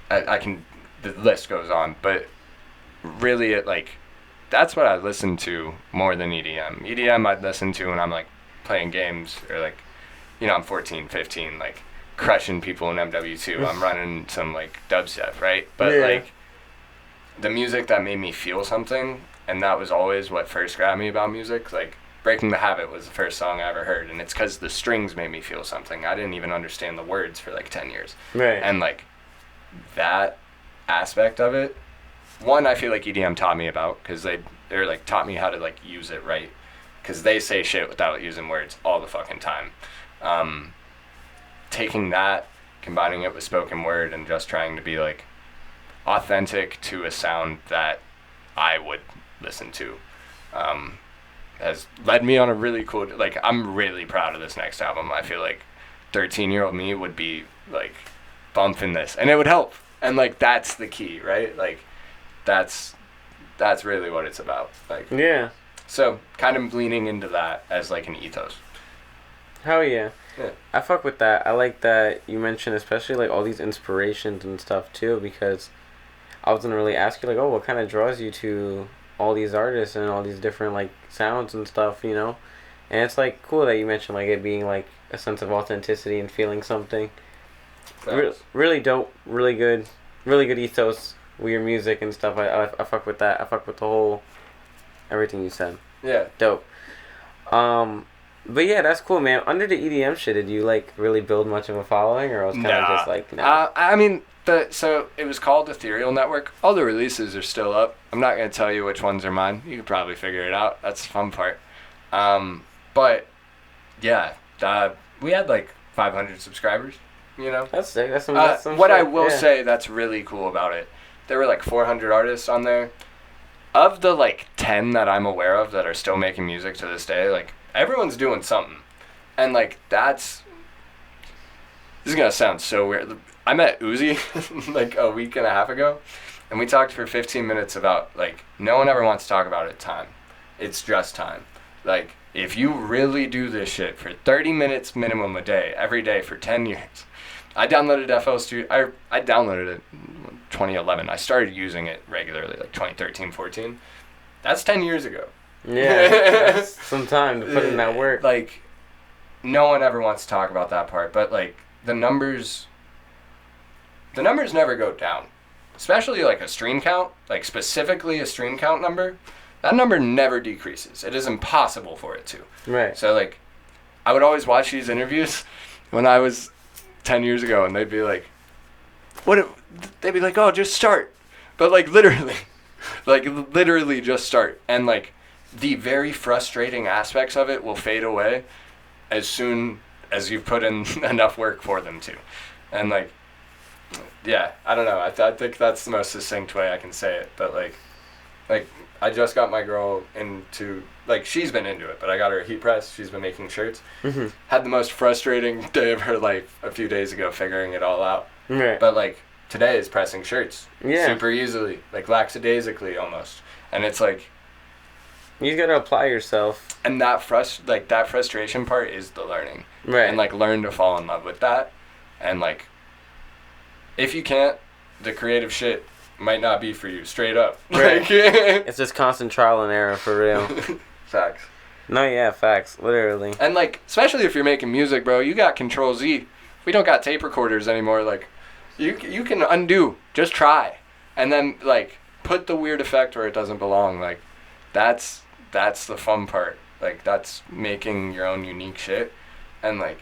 the list goes on. But really, that's what I listen to more than EDM. EDM I'd listen to when I'm like playing games or like, I'm 14, 15, like crushing people in MW2. I'm running some like dubstep, right? But like the music that made me feel something, and that was always what first grabbed me about music. Like Breaking the Habit was the first song I ever heard, and it's because the strings made me feel something. I didn't even understand the words for like 10 years. Right. And like that aspect of it, one I feel like EDM taught me about, because they're like taught me how to like use it right, because they say shit without using words all the fucking time. Taking that, combining it with spoken word, and just trying to be like authentic to a sound that I would listen to, has led me on a really cool, like, I'm really proud of this next album. I feel like 13-year-old me would be like bumping this, and it would help. And like that's the key, right? Like that's really what it's about. Like, yeah. So kind of leaning into that as like an ethos. Hell yeah. Yeah. I fuck with that. I like that you mentioned especially like all these inspirations and stuff too, because I was gonna really ask you like, oh, what kind of draws you to all these artists and all these different like sounds and stuff, And it's like cool that you mentioned like it being like a sense of authenticity and feeling something. Really dope, really good ethos with your music and stuff. I fuck with that. I fuck with the whole everything you said. Yeah. Dope. But yeah, that's cool, man. Under the EDM shit, did you like really build much of a following, or was kind of just like I mean, so it was called Ethereal Network. All the releases are still up. I'm not gonna tell you which ones are mine. You could probably figure it out. That's the fun part. But yeah, we had like 500 subscribers. That's sick. That's some what shit. I will say that's really cool about it, there were like 400 artists on there. Of the like 10 that I'm aware of that are still making music to this day, like everyone's doing something. And like this is gonna sound so weird. I met Uzi like a week and a half ago, and we talked for 15 minutes about like no one ever wants to talk about it. Time, it's just time. Like if you really do this shit for 30 minutes minimum a day, every day for 10 years. I downloaded FL Studio. I downloaded it in 2011. I started using it regularly like 2013, 14. That's 10 years ago. Yeah, that's some time to put in that work. Like, no one ever wants to talk about that part, but like the numbers never go down. Especially like a stream count, like specifically a stream count number. That number never decreases. It is impossible for it to. Right. So like, I would always watch these interviews when I was 10 years ago, and they'd be like, they'd be like, oh, just start. But like literally just start. And like the very frustrating aspects of it will fade away as soon as you've put in enough work for them to. And like, yeah, I don't know. I think that's the most succinct way I can say it. But like I just got my girl into, like, she's been into it, but I got her a heat press. She's been making shirts. Mm-hmm. Had the most frustrating day of her life a few days ago figuring it all out. Right. But, like, today is pressing shirts. Yeah. Super easily. Like, lackadaisically almost. And it's like... You gotta apply yourself. And that frustration part is the learning. Right. And, like, learn to fall in love with that. And, like, if you can't, the creative shit might not be for you, straight up. Right. Like, it's just constant trial and error, for real. Facts. No, yeah, facts, literally. And like, especially if you're making music, bro, you got Control Z. We don't got tape recorders anymore. Like, you can undo. Just try, and then like put the weird effect where it doesn't belong. Like, that's the fun part. Like, that's making your own unique shit, and like.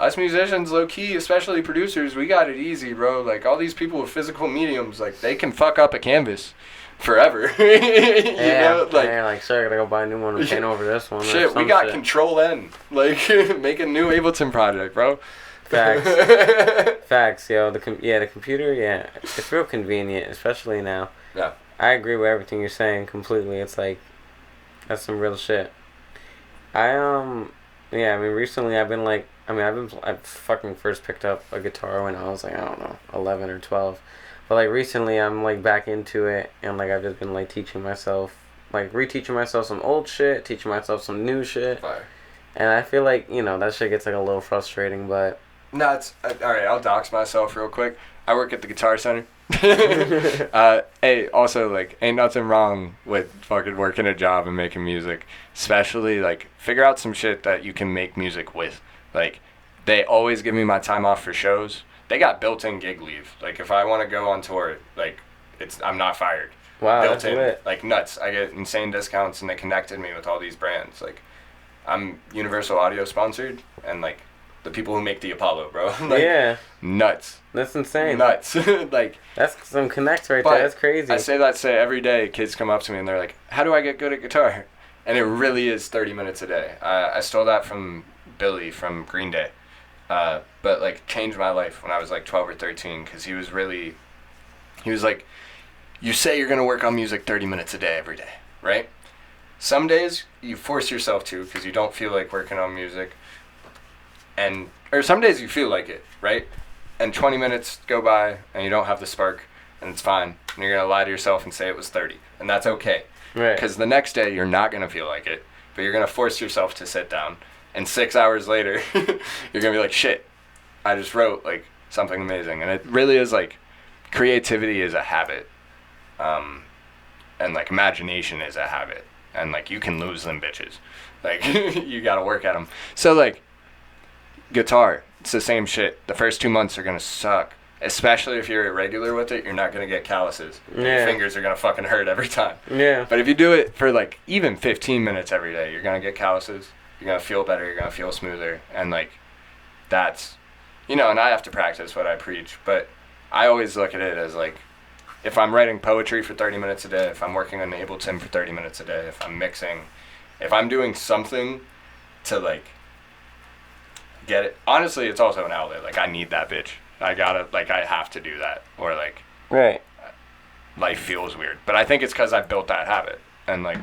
Us musicians, low-key, especially producers, we got it easy, bro. Like, all these people with physical mediums, like, they can fuck up a canvas forever. You're like, sure, I gotta go buy a new one and paint over this one. Shit, we got Control N. Like, make a new Ableton project, bro. Facts. Facts, yo. The computer, yeah. It's real convenient, especially now. Yeah. I agree with everything you're saying completely. It's like, that's some real shit. Recently I fucking first picked up a guitar when I was like, I don't know, 11 or 12. But like recently I'm like back into it, and like I've just been like teaching myself like reteaching myself some old shit, teaching myself some new shit. Fire. And I feel like, you know, that shit gets like a little frustrating, but No, it's alright. I'll dox myself real quick. I work at the Guitar Center. Hey, also, like, ain't nothing wrong with fucking working a job and making music. Especially, like, figure out some shit that you can make music with. Like, they always give me my time off for shows. They got built-in gig leave. Like, if I want to go on tour, like, I'm not fired. wow, Built that's in, lit. like, nuts. I get insane discounts, and they connected me with all these brands. Like, I'm Universal Audio sponsored, and, like, the people who make the Apollo, bro. Like, yeah, nuts. that's insane. Nuts. Like, That's some connects right but there. That's crazy. I say every day. Kids come up to me and they're like, "How do I get good at guitar?" And it really is 30 minutes a day. I stole that from Billy from Green Day, but like changed my life when I was like 12 or 13 because he was like, "You say you're gonna work on music 30 minutes a day every day, right? Some days you force yourself to because you don't feel like working on music, or some days you feel like it, right? And 20 minutes go by and you don't have the spark, and it's fine. And you're going to lie to yourself and say it was 30. And that's okay. right. Because the next day you're not going to feel like it, but you're going to force yourself to sit down. And 6 hours later, you're going to be like, shit, I just wrote like something amazing. And it really is like creativity is a habit. And like imagination is a habit. And like you can lose them bitches. Like you got to work at them. So like guitar, it's the same shit. The first 2 months are going to suck. Especially if you're irregular with it, you're not going to get calluses. Yeah. Your fingers are going to fucking hurt every time. Yeah. But if you do it for like even 15 minutes every day, you're going to get calluses. You're going to feel better. You're going to feel smoother. And like that's, you know, and I have to practice what I preach. But I always look at it as like, if I'm writing poetry for 30 minutes a day, if I'm working on Ableton for 30 minutes a day, if I'm mixing, if I'm doing something to like get it. Honestly, it's also an outlet. Like I need that bitch. I have to do that, or like, Right. life feels weird. But I think it's because I've built that habit, and like,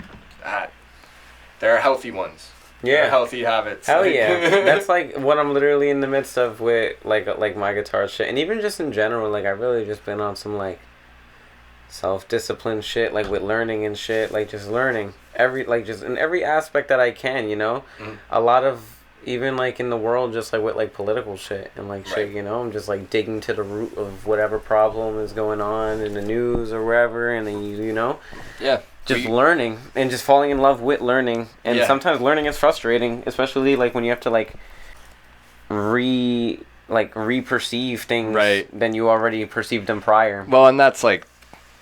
that, there are healthy ones. There are Yeah. healthy habits. Hell like, yeah. That's like what I'm literally in the midst of with like my guitar shit, and even just in general. Like I've really just been on some like self-discipline shit, like with learning and shit, like just learning just in every aspect that I can, you know. Mhm. A lot of even like in the world, just like with like political shit and like shit, Right. you know. I'm just like digging to the root of whatever problem is going on in the news or wherever, and then you know, Yeah. just We- learning and just falling in love with learning. And Yeah. sometimes learning is frustrating, especially like when you have to like re-perceive things Right. than you already perceived them prior. Well, and that's like,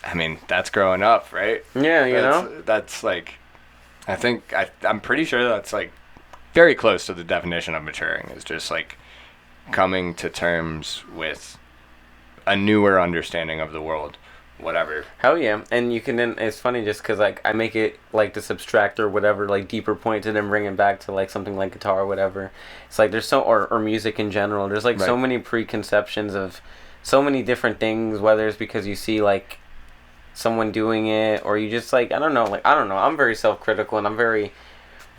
I mean, that's growing up, right? Yeah, you know. That's like, I'm pretty sure that's like very close to the definition of maturing. Is just like coming to terms with a newer understanding of the world, whatever. Hell yeah. And you can then, it's funny just because like I make it like this abstract or whatever, like deeper point, and then bring it back to like something like guitar or whatever. It's like there's or music in general, there's like so Right. many preconceptions of so many different things, whether it's because you see like someone doing it, or you just like I don't know, I'm very self-critical and I'm very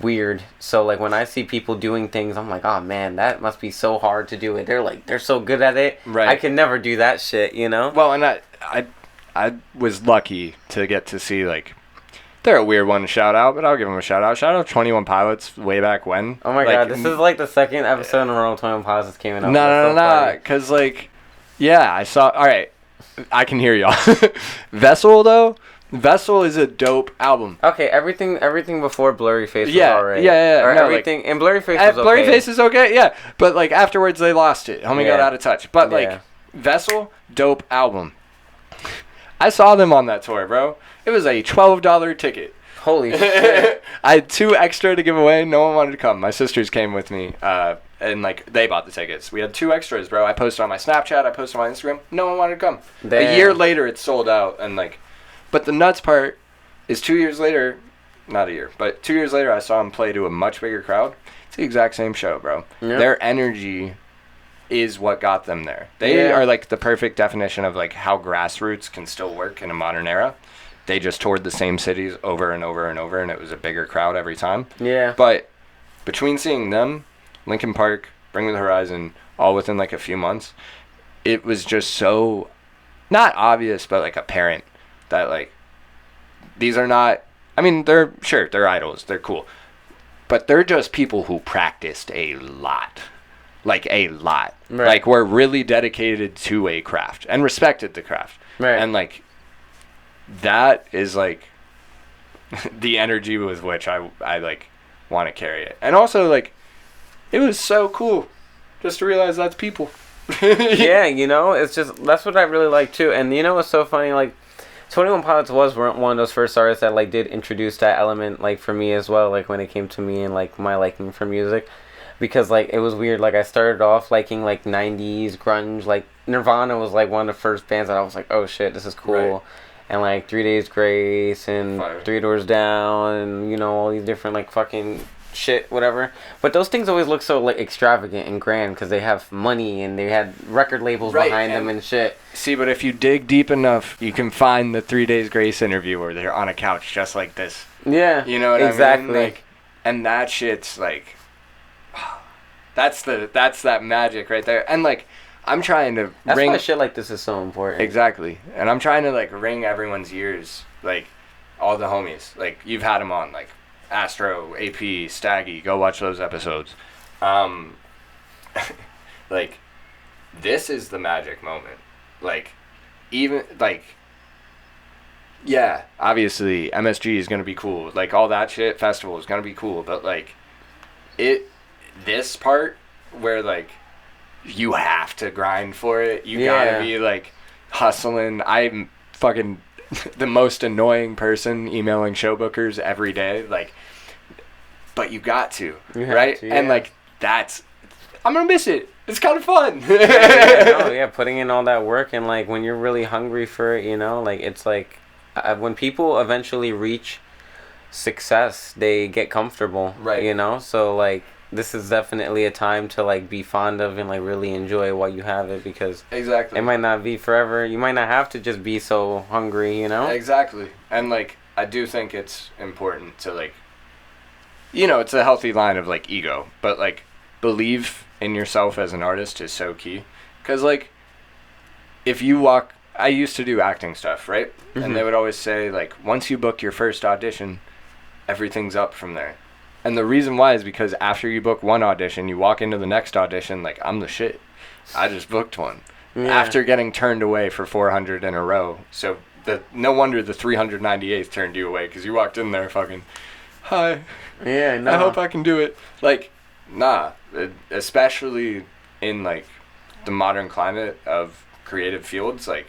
weird. So like when I see people doing things, I'm like, oh man, that must be so hard to do it. They're so good at it. Right. I can never do that shit, you know. Well, and I was lucky to get to see like, they're a weird one to shout out, but I'll give them a shout out. Shout out 21 Pilots way back when. Oh my Like, god, this is like the second episode in a row 21 Pilots came out. No, because like, yeah, I saw. All right, I can hear y'all. Vessel is a dope album. Okay, everything before Blurry Face was Yeah, alright. yeah. Or No, everything, and Blurry Face was okay. Blurry Face is okay, yeah, but like afterwards they lost it. Homie got Yeah. out of touch. But Yeah. like, Vessel, dope album. I saw them on that tour, bro. It was a $12 ticket. Holy shit. I had 2 extra to give away. No one wanted to come. My sisters came with me, and like they bought the tickets. We had 2 extras, bro. I posted on my Snapchat. I posted on my Instagram. No one wanted to come. Damn. A year later, it sold out, and like, but the nuts part is 2 years later, not a year, but 2 years later, I saw them play to a much bigger crowd. It's the exact same show, bro. Yep. Their energy is what got them there. They Yeah. are like the perfect definition of like how grassroots can still work in a modern era. They just toured the same cities over and over and over, and it was a bigger crowd every time. Yeah. But between seeing them, Linkin Park, Bring Me the Horizon, all within like a few months, it was just so not obvious, but like apparent that like these are not I mean, they're idols, they're cool, but they're just people who practiced a lot. Like, a lot. Right. Like, were really dedicated to a craft and respected the craft. Right. And, like, that is, like, the energy with which I like, want to carry it. And also, like, it was so cool just to realize that's people. Yeah, you know, it's just, that's what I really like, too. And, you know what's so funny? Like, 21 Pilots was one of those first artists that, like, did introduce that element, like, for me as well, like, when it came to me and, like, my liking for music. Because, like, it was weird. Like, I started off liking, like, 90s grunge. Like, Nirvana was, like, one of the first bands that I was like, oh, shit, this is cool. Right. And, like, 3 Days Grace and Fire. 3 Doors Down and, you know, all these different, like, fucking shit, whatever. But those things always look so, like, extravagant and grand because they have money and they had record labels behind them and shit. See, but if you dig deep enough, you can find the 3 Days Grace interview where they're on a couch just like this. Yeah. You know what exactly. I mean? Like, and that shit's, like... That's that magic right there. And, like, I'm trying to That's ring... why shit like this is so important. Exactly. And I'm trying to, like, ring everyone's ears. Like, all the homies. Like, you've had them on. Like, Astro, AP, Staggy. Go watch those episodes. Like, this is the magic moment. Like, even, like... Yeah, obviously, MSG is going to be cool. Like, all that shit, festival is going to be cool. But, like, this part where, like, you have to grind for it. You gotta be, like, hustling. I'm fucking the most annoying person emailing show bookers every day. Like, but you got to, right? To, yeah. And, like, I'm gonna miss it. It's kind of fun. Yeah, putting in all that work and, like, when you're really hungry for it, you know, like, it's like, when people eventually reach success, they get comfortable, Right? You know, so, like, this is definitely a time to, like, be fond of and, like, really enjoy while you have it because Exactly. it might not be forever. You might not have to just be so hungry, you know? Exactly. And, like, I do think it's important to, like, you know, it's a healthy line of, like, ego, but, like, believe in yourself as an artist is so key. Because, like, if you walk... I used to do acting stuff, right? Mm-hmm. And they would always say, like, once you book your first audition, everything's up from there. And the reason why is because after you book one audition, you walk into the next audition like, I'm the shit. I just booked one. Yeah. After getting turned away for 400 in a row. So no wonder the 398th turned you away because you walked in there fucking, hi. Yeah, no. I hope I can do it. Like, nah. Especially in, like, the modern climate of creative fields, like,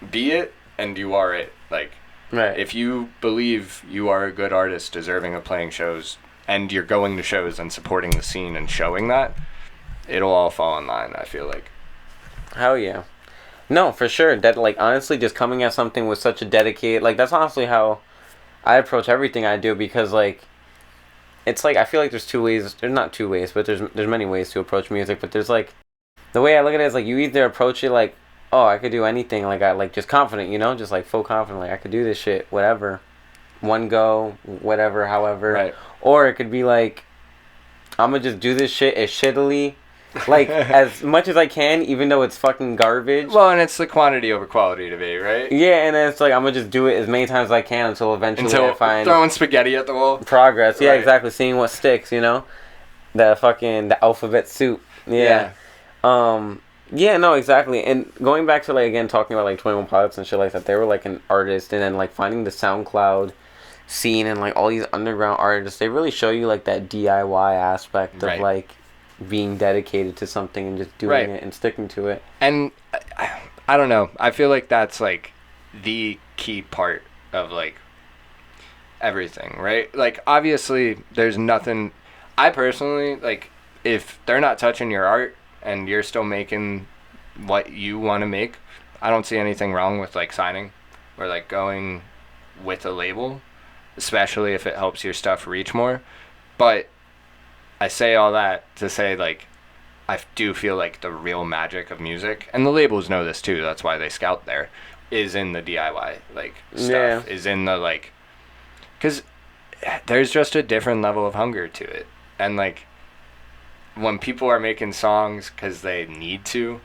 be it and you are it. Like, right. If you believe you are a good artist deserving of playing shows and you're going to shows and supporting the scene and showing that, it'll all fall in line, I feel like. Hell yeah. No, for sure. That, like, honestly, just coming at something with such a dedicated... Like, that's honestly how I approach everything I do because, like, it's like, I feel like there's two ways... There's not two ways, but there's many ways to approach music, but there's, like... The way I look at it is, like, you either approach it, like, oh, I could do anything, like, I, like, just confident, you know? Just, like, full confident, like, I could do this shit, whatever. One go, whatever, however. Right. Or it could be, like, I'm gonna just do this shit as shittily... Like, as much as I can, even though it's fucking garbage. Well, and it's the quantity over quality to me, right? Yeah, and then it's like, I'm gonna just do it as many times as I can until eventually I find... throwing spaghetti at the wall. Progress. Yeah, right. exactly. Seeing what sticks, you know? The alphabet soup. Yeah. Yeah, no, exactly. And going back to, like, again, talking about, like, 21 Pilots and shit like that, they were, like, an artist, and then, like, finding the SoundCloud scene and, like, all these underground artists, they really show you, like, that DIY aspect of, like, being dedicated to something and just doing it and sticking to it. And I don't know. I feel like that's, like, the key part of, like, everything, right? Like, obviously, there's nothing... I personally, like, if they're not touching your art and you're still making what you want to make, I don't see anything wrong with, like, signing or, like, going with a label, especially if it helps your stuff reach more. But I say all that to say, like, I do feel like the real magic of music, and the labels know this too, that's why they scout there, is in the DIY, like, stuff, is in the, like, because there's just a different level of hunger to it. And, like, when people are making songs because they need to,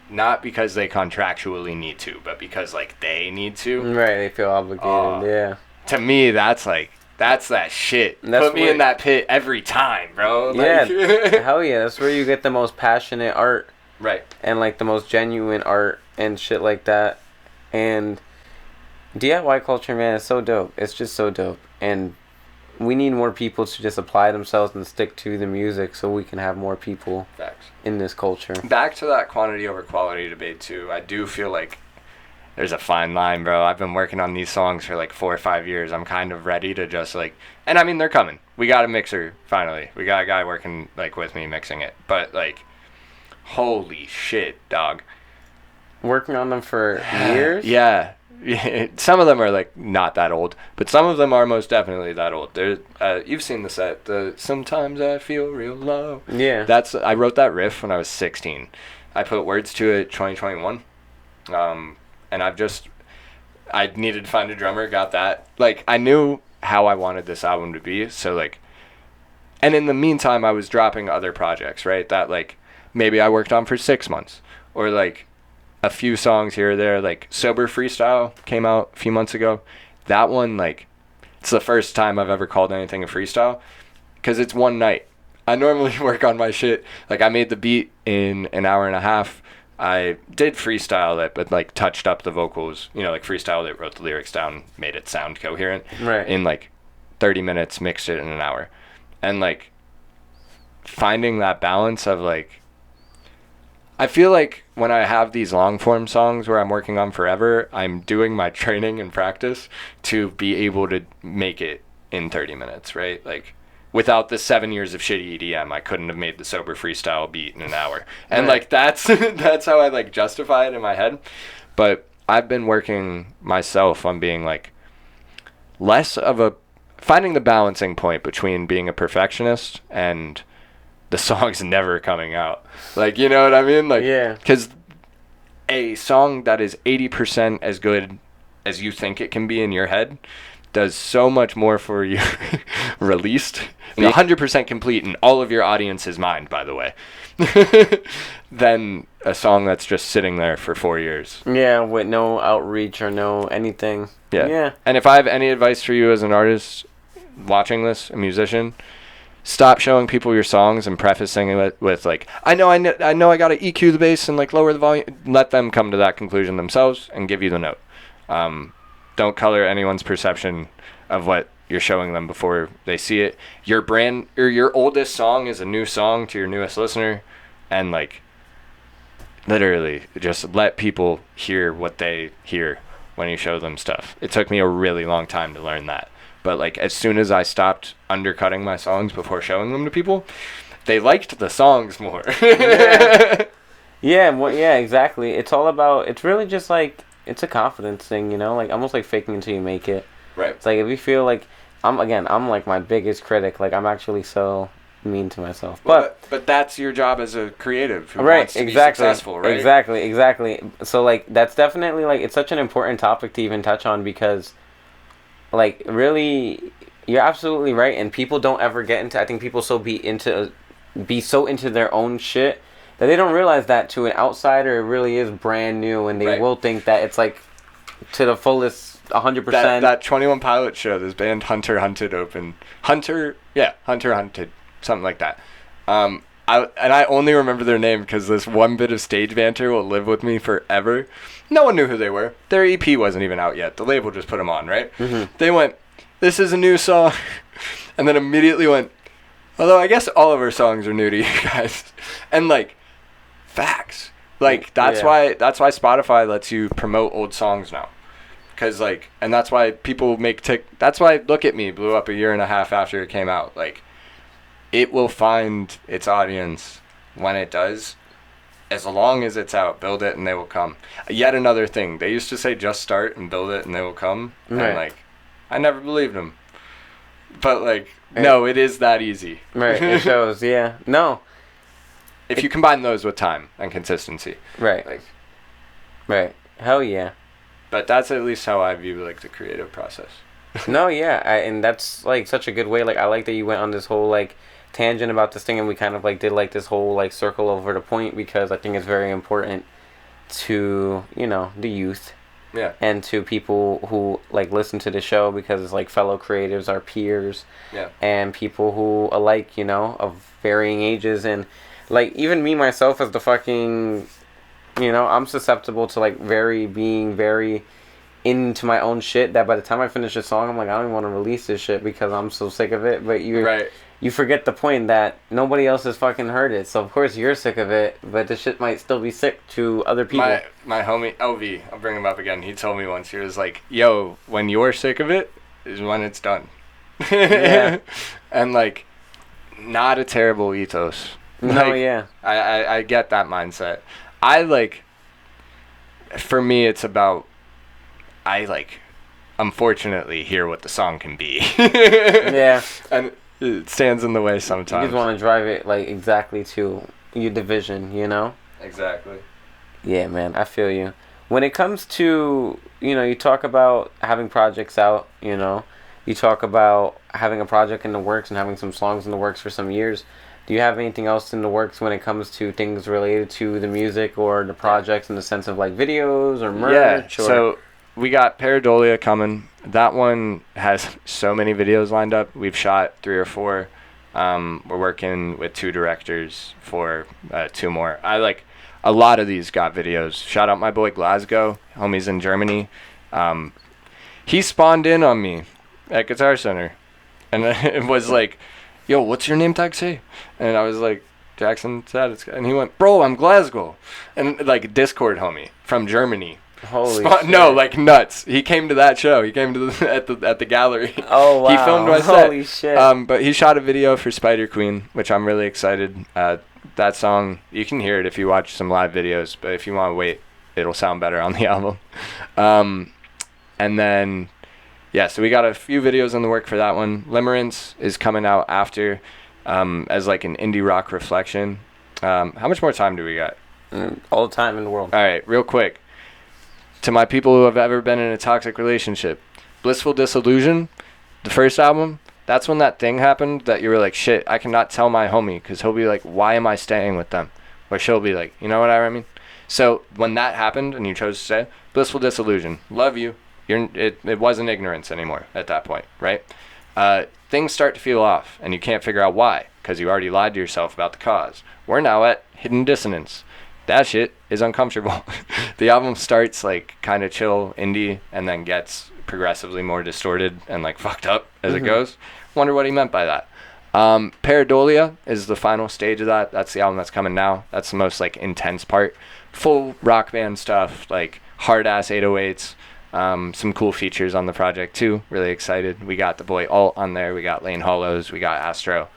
not because they contractually need to, but because, like, they need to. Right, they feel obligated, to me, that's that shit. Put me in that pit every time, bro. Yeah, hell yeah. That's where you get the most passionate art. Right. And, like, the most genuine art and shit like that. And DIY culture, man, is so dope. It's just so dope. And we need more people to just apply themselves and stick to the music so we can have more people in this culture. Back to that quantity over quality debate, too. I do feel like there's a fine line, bro. I've been working on these songs for like 4 or 5 years. I'm kind of ready to just like, and I mean, they're coming. We got a mixer, finally. We got a guy working like with me mixing it. But like, holy shit, dog. Working on them for years? Yeah. Some of them are like not that old, but some of them are most definitely that old. There's you've seen the set, the Sometimes I Feel Real Low. Yeah. I wrote that riff when I was 16. I put words to it 2021. And I needed to find a drummer, got that. Like, I knew how I wanted this album to be, so like, and in the meantime I was dropping other projects, right, that like maybe I worked on for 6 months, or like a few songs here or there. Like Sober Freestyle came out a few months ago. That one, like, it's the first time I've ever called anything a freestyle, because it's one night. I normally work on my shit, like I made the beat in an hour and a half. I did freestyle it, but like touched up the vocals, you know, like freestyled it, wrote the lyrics down, made it sound coherent. Right. In like 30 minutes, mixed it in an hour. And like finding that balance of like, I feel like when I have these long form songs where I'm working on forever, I'm doing my training and practice to be able to make it in 30 minutes, right? Like, without the 7 years of shitty EDM, I couldn't have made the Sober Freestyle beat in an hour. And like, that's how I like justify it in my head. But I've been working myself on being like less of a, finding the balancing point between being a perfectionist and the song's never coming out. Like, you know what I mean? Like, yeah. Because a song that is 80% as good as you think it can be in your head does so much more for you released, 100% complete in all of your audience's mind, by the way, than a song that's just sitting there for 4 years. Yeah, with no outreach or no anything. Yeah. And if I have any advice for you as an artist watching this, a musician, stop showing people your songs and prefacing it with like, I know I got to EQ the bass and like lower the volume. Let them come to that conclusion themselves and give you the note. Don't color anyone's perception of what you're showing them before they see it. Your brand, or your oldest song is a new song to your newest listener, and like literally just let people hear what they hear when you show them stuff. It took me a really long time to learn that. But like, as soon as I stopped undercutting my songs before showing them to people, they liked the songs more. Yeah, well, yeah, exactly. It's all about, it's really just like, it's a confidence thing, you know, like almost like faking until you make it. Right. It's like if you feel like I'm like my biggest critic, like I'm actually so mean to myself. But that's your job as a creative who right, wants to exactly, be successful, right? Exactly. So like that's definitely like, it's such an important topic to even touch on, because like really you're absolutely right, and people don't ever get into, I think people be so into their own shit that they don't realize that to an outsider it really is brand new, and they will think that it's like to the fullest 100%. That 21 Pilots show, this band Hunter Hunted, something like that. I only remember their name because this one bit of stage banter will live with me forever. No one knew who they were. Their EP wasn't even out yet. The label just put them on, right? Mm-hmm. They went, "This is a new song," and then immediately went, "Although I guess all of our songs are new to you guys," and like. Facts. Like that's why Spotify lets you promote old songs now, because like, and that's why people that's why Look at Me blew up 1.5 years after it came out. Like, it will find its audience when it does, as long as it's out. Build it and they will come. Yet another thing, they used to say just start and build it and they will come, and like I never believed them, but like no, it is that easy. Right. It shows. Yeah. No. If you combine those with time and consistency. Right. Like, right. Hell yeah. But that's at least how I view like the creative process. No, yeah. And that's like such a good way. Like, I like that you went on this whole like tangent about this thing, and we kind of like did like this whole like circle over the point, because I think it's very important to, you know, the youth Yeah. And to people who like listen to the show, because it's like fellow creatives, our peers, Yeah. and people who alike, you know, of varying ages, and like even me myself as the fucking, you know, I'm susceptible to like being very into my own shit, that by the time I finish a song, I'm like, I don't even want to release this shit because I'm so sick of it. But you forget the point that nobody else has fucking heard it, so of course you're sick of it, but the shit might still be sick to other people. My homie LV, I'll bring him up again. He told me once, he was like, "Yo, when you're sick of it, is when it's done." Yeah. And like, not a terrible ethos. No, Like, yeah. I get that mindset. I like. For me, it's about. I like. Unfortunately, hear what the song can be. Yeah. And it stands in the way You sometimes. just want to drive it like exactly to your division, you know? Exactly. Yeah, man, I feel you. When it comes to, you know, you talk about having projects out, you know, you talk about having a project in the works and having some songs in the works for some years. Do you have anything else in the works when it comes to things related to the music or the projects in the sense of like videos or merch? Yeah, so we got Paradolia coming. That one has so many videos lined up. We've shot 3 or 4. We're working with 2 directors for 2 more. I like a lot of these got videos. Shout out my boy Glasgow, homies in Germany. He spawned in on me at Guitar Center, and it was like, "Yo, what's your name tag say?" And I was like, "Jackson Sadinsky," and he went, "Bro, I'm Glasgow," and like Discord homie from Germany. Holy shit. No, like nuts. He came to that show. He came to at the gallery. Oh, wow. He filmed my set. Holy shit. But he shot a video for Spider Queen, which I'm really excited. That song, you can hear it if you watch some live videos, but if you want to wait, it'll sound better on the album. And then, yeah, so we got a few videos in the work for that one. Limerence is coming out after, as like an indie rock reflection. How much more time do we got? All the time in the world. All right, real quick. To my people who have ever been in a toxic relationship, Blissful Disillusion, the first album, that's when that thing happened that you were like, shit, I cannot tell my homie because he'll be like, why am I staying with them? Or she'll be like, you know what I mean? So when that happened and you chose to say, Blissful Disillusion, love you. It wasn't ignorance anymore at that point, right? Things start to feel off and you can't figure out why because you already lied to yourself about the cause. We're now at Hidden Dissonance. That shit is uncomfortable. The album starts like kind of chill indie and then gets progressively more distorted and like fucked up as it goes. Wonder what he meant by that. Paradolia is the final stage of that. That's the album that's coming now. That's the most like intense part. Full rock band stuff, like hard ass 808s. Some cool features on the project too. Really excited. We got the boy Alt on there. We got Lane Hollows. We got Astro.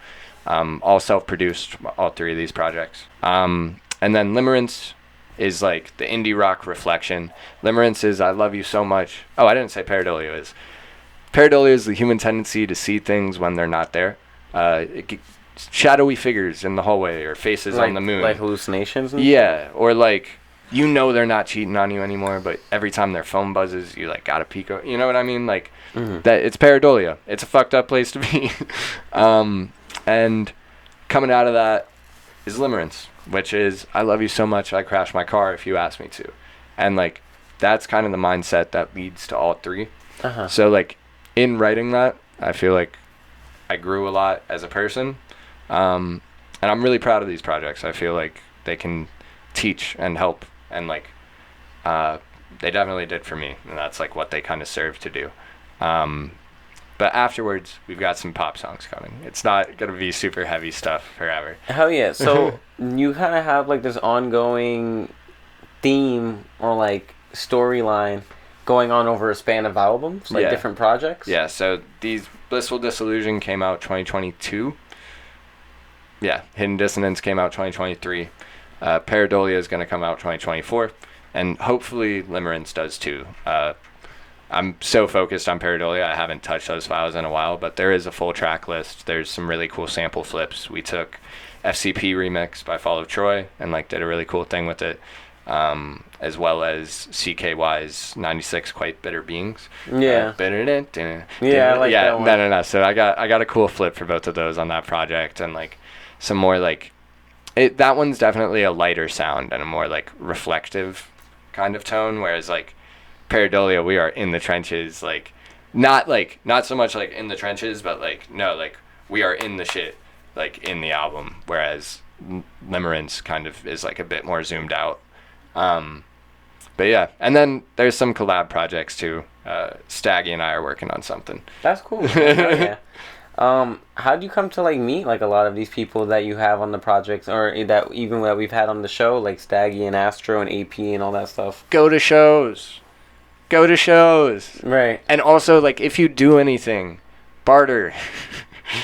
All self-produced, all 3 of these projects. And then Limerence is like the indie rock reflection. Limerence is I Love You So Much. Oh, I didn't say Paradolia is. Paradolia is the human tendency to see things when they're not there. Shadowy figures in the hallway or faces on the moon. Like hallucinations? And Yeah, or like, you know they're not cheating on you anymore, but every time their phone buzzes, you like gotta peek. You know what I mean? Like, that it's Paradolia. It's a fucked up place to be. And coming out of that is Limerence, which is I love you so much I crash my car if you ask me to. And like that's kind of the mindset that leads to all 3. So like in writing that, I feel like I grew a lot as a person. And I'm really proud of these projects. I feel like they can teach and help and like they definitely did for me, and that's like what they kind of serve to do. But afterwards, we've got some pop songs coming. It's not going to be super heavy stuff forever. Hell yeah. So you kind of have like this ongoing theme or like storyline going on over a span of albums, like different projects? Yeah, so these Blissful Disillusion came out 2022. Yeah, Hidden Dissonance came out 2023. Paradolia is going to come out 2024. And hopefully Limerence does too. I'm so focused on Paradolia, I haven't touched those files in a while, but there is a full track list. There's some really cool sample flips. We took FCP Remix by Fall of Troy and like did a really cool thing with it, as well as CKY's 96 Quite Bitter Beings. Yeah. Yeah, I like that one. No. So I got a cool flip for both of those on that project, and like some more like that one's definitely a lighter sound and a more like reflective kind of tone, whereas like Pareidolia, we are in the trenches, like not so much like in the trenches, but like no, like we are in the shit, like in the album, whereas Limerence kind of is like a bit more zoomed out. But yeah, and then there's some collab projects too. Staggy and I are working on something. That's cool. Yeah. How'd you come to like meet like a lot of these people that you have on the projects, or that even that we've had on the show, like Staggy and Astro and AP and all that stuff? Go to shows. Right. And also, like, if you do anything, barter.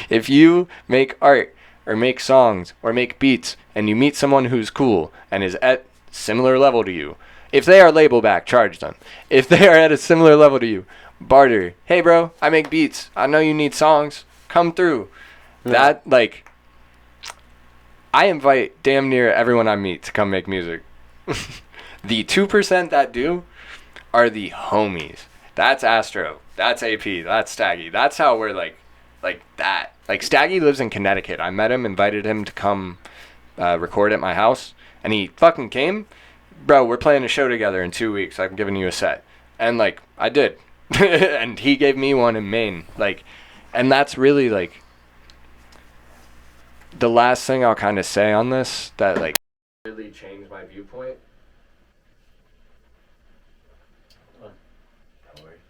If you make art or make songs or make beats and you meet someone who's cool and is at similar level to you, if they are label back, charge them. If they are at a similar level to you, barter. Hey, bro, I make beats. I know you need songs. Come through. Yeah. That, like, I invite damn near everyone I meet to come make music. The 2% that do are the homies. That's Astro. That's AP. That's Staggy. That's how we're, like that. Like, Staggy lives in Connecticut. I met him, invited him to come record at my house, and he fucking came. Bro, we're playing a show together in 2 weeks. I'm giving you a set. And, like, I did. And he gave me one in Maine. Like, and that's really, like, the last thing I'll kind of say on this that, like, really changed my viewpoint.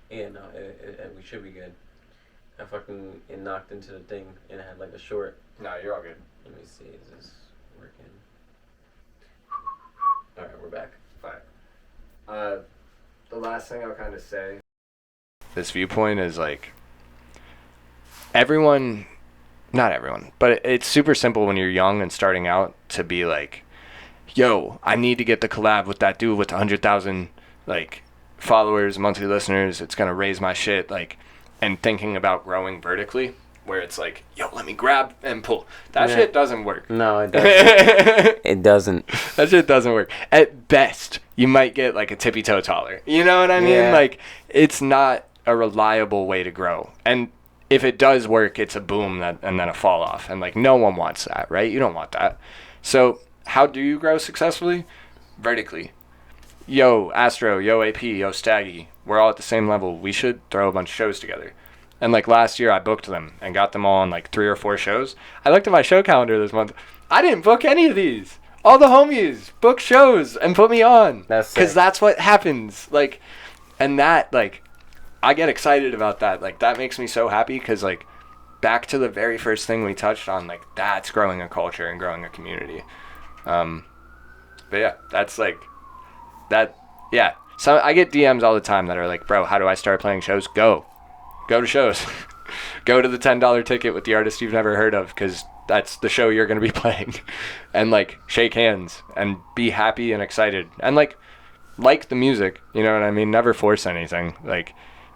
Yeah, no, we should be good. It knocked into the thing and it had like a short. No, you're all good. Let me see, is this working? Alright, we're back. Fine. The last thing I'll kind of say. This viewpoint is like, not everyone, but it's super simple when you're young and starting out to be like, yo, I need to get the collab with that dude with 100,000, like, followers, monthly listeners. It's gonna raise my shit, like, and thinking about growing vertically, where it's like, yo, let me grab and pull. That shit doesn't work. No, it doesn't. It doesn't. That shit doesn't work. At best, you might get like a tippy toe taller. You know what I mean? Yeah. Like, it's not a reliable way to grow. And if it does work, it's a boom and then a fall off. And like, no one wants that, right? You don't want that. So how do you grow successfully? Vertically. Yo, Astro, yo, AP, yo, Staggy, we're all at the same level. We should throw a bunch of shows together. And like last year, I booked them and got them all on like 3 or 4 shows. I looked at my show calendar this month. I didn't book any of these. All the homies book shows and put me on. That's because that's what happens. Like, and that, like, I get excited about that. Like, that makes me so happy because, like, back to the very first thing we touched on, like, that's growing a culture and growing a community. But yeah, that's like, that, yeah. So I get DMs all the time that are like, bro, how do I start playing shows? Go to shows. Go to the $10 ticket with the artist you've never heard of, because that's the show you're going to be playing. And like, shake hands and be happy and excited and like the music, you know what I mean? Never force anything. Like,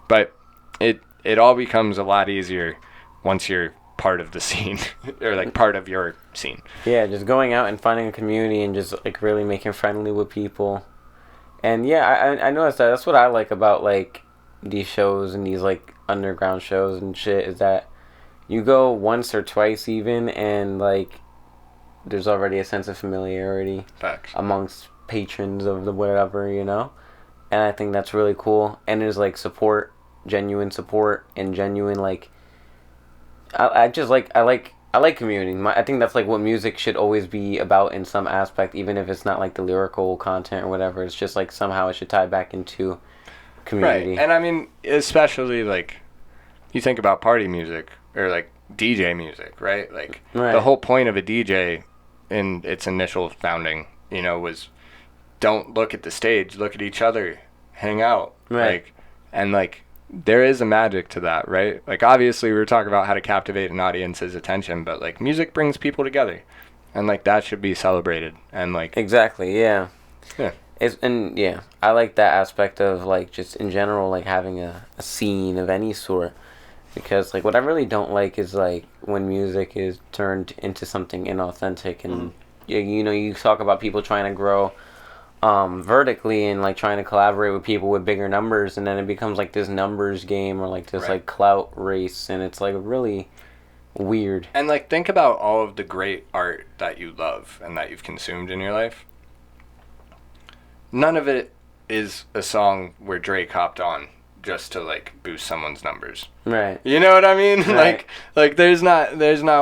but it all becomes a lot easier once you're part of the scene or like part of your scene. Yeah, just going out and finding a community and just like really making friendly with people. And yeah, I noticed that. That's what I like about like these shows and these like underground shows and shit, is that you go once or twice even, and like there's already a sense of familiarity. Facts. Amongst patrons of the whatever, you know. And I think that's really cool. And there's like support, genuine support, and genuine like I like community. I think that's like what music should always be about in some aspect, even if it's not like the lyrical content or whatever. It's just like somehow it should tie back into community. Right. And I mean, especially like you think about party music or like DJ music, right? Like Right. the whole point of a DJ in its initial founding, you know, was don't look at the stage, look at each other, hang out. Right. Like, and like there is a magic to that, right? Like, obviously we were talking about how to captivate an audience's attention, but like music brings people together, and like that should be celebrated. And like Exactly, yeah. Yeah. I like that aspect of like just in general like having a scene of any sort, because like what I really don't like is like when music is turned into something inauthentic, and you know, you talk about people trying to grow vertically and like trying to collaborate with people with bigger numbers, and then it becomes like this numbers game or like this like clout race, and it's like really weird. And like, think about all of the great art that you love and that you've consumed in your life. None of it is a song where Drake hopped on just to like boost someone's numbers. Right. You know what I mean? Right. Like there's not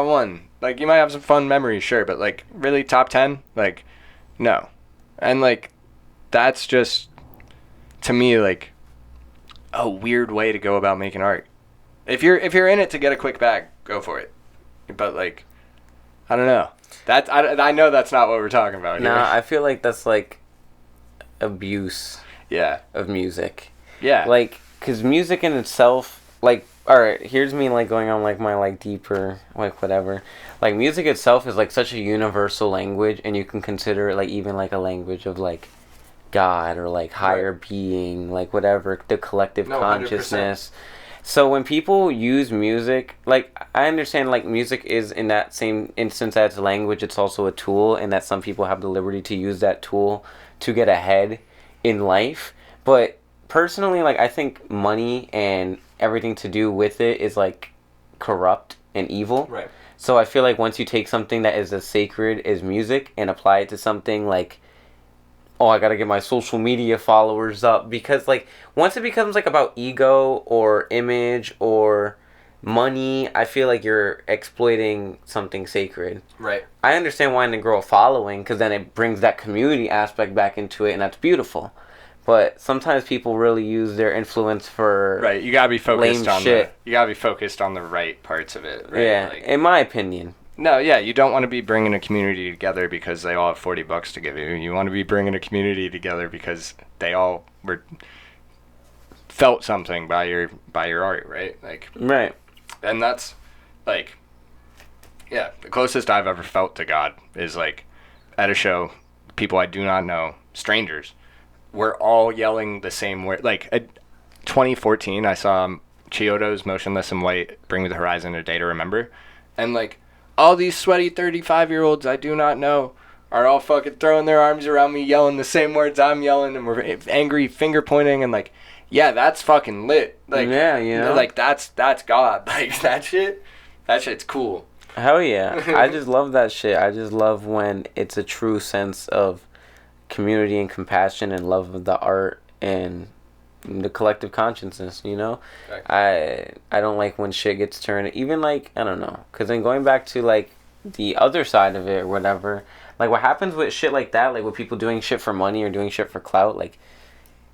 one. Like you might have some fun memories, sure, but like really top 10, like no. And like that's just to me like a weird way to go about making art. If you're in it to get a quick bag, go for it. But like I don't know. I know that's not what we're talking about here. Nah, I feel like that's like abuse Yeah. of music. Yeah. Like, cause music in itself, like, all right, here's me like going on like my like deeper like whatever. Like music itself is like such a universal language, and you can consider it like even like a language of like God or like higher being, like whatever, the collective consciousness. 100%. So when people use music, like I understand like music is in that same instance as language, it's also a tool, and that some people have the liberty to use that tool to get ahead in life. But personally, like I think money and everything to do with it is like corrupt and evil. Right. So I feel like once you take something that is as sacred as music and apply it to something like, oh, I gotta get my social media followers up, because like once it becomes like about ego or image or money, I feel like you're exploiting something sacred. Right. I understand wanting to grow a following, because then it brings that community aspect back into it, and that's beautiful. But sometimes people really use their influence for right. You gotta be focused lame on shit. you gotta be focused on the right parts of it. Right? Yeah, Like, in my opinion. no, yeah, you don't want to be bringing a community together because they all have $40 to give you. You want to be bringing a community together because they all felt something by your art, right? Like, Right. and that's like, yeah, the closest I've ever felt to God is like at a show, people I do not know, strangers, we're all yelling the same word. Like 2014, I saw Chiodo's Motionless in White, Bring Me the Horizon, A Day to Remember, and like all these sweaty 35-year-olds I do not know are all fucking throwing their arms around me, yelling the same words I'm yelling, and we're angry, finger pointing, and like, yeah, that's fucking lit. Like, yeah, you know, like that's God. Like that shit's cool. Hell yeah. I just love that shit. I just love when it's a true sense of community and compassion and love of the art and the collective consciousness, you know? Okay. I don't like when shit gets turned, even like, I don't know, because then going back to like the other side of it or whatever, like what happens with shit like that, like with people doing shit for money or doing shit for clout, like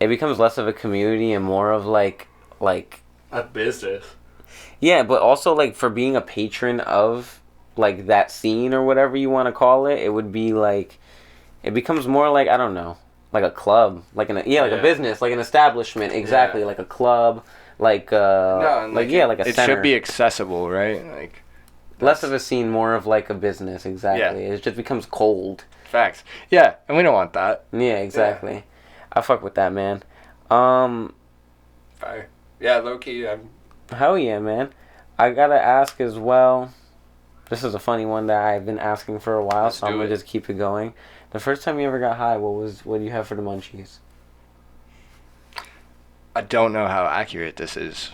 it becomes less of a community and more of like a business. yeah, but also like for being a patron of like that scene or whatever you want to call it, it would be like, it becomes more like, I don't know, like a club, like a business, like an establishment, exactly, like a club, like no, like a it center. should be accessible, right? Like less of a scene, more of like a business, exactly. Yeah. It just becomes cold. Facts. Yeah, and we don't want that. Yeah, exactly. Yeah. I fuck with that, man. Fire. Yeah, low key. Hell yeah, man. I gotta ask as well. This is a funny one that I've been asking for a while, so I'm gonna just keep it going. The first time you ever got high, what do you have for the munchies? I don't know how accurate this is,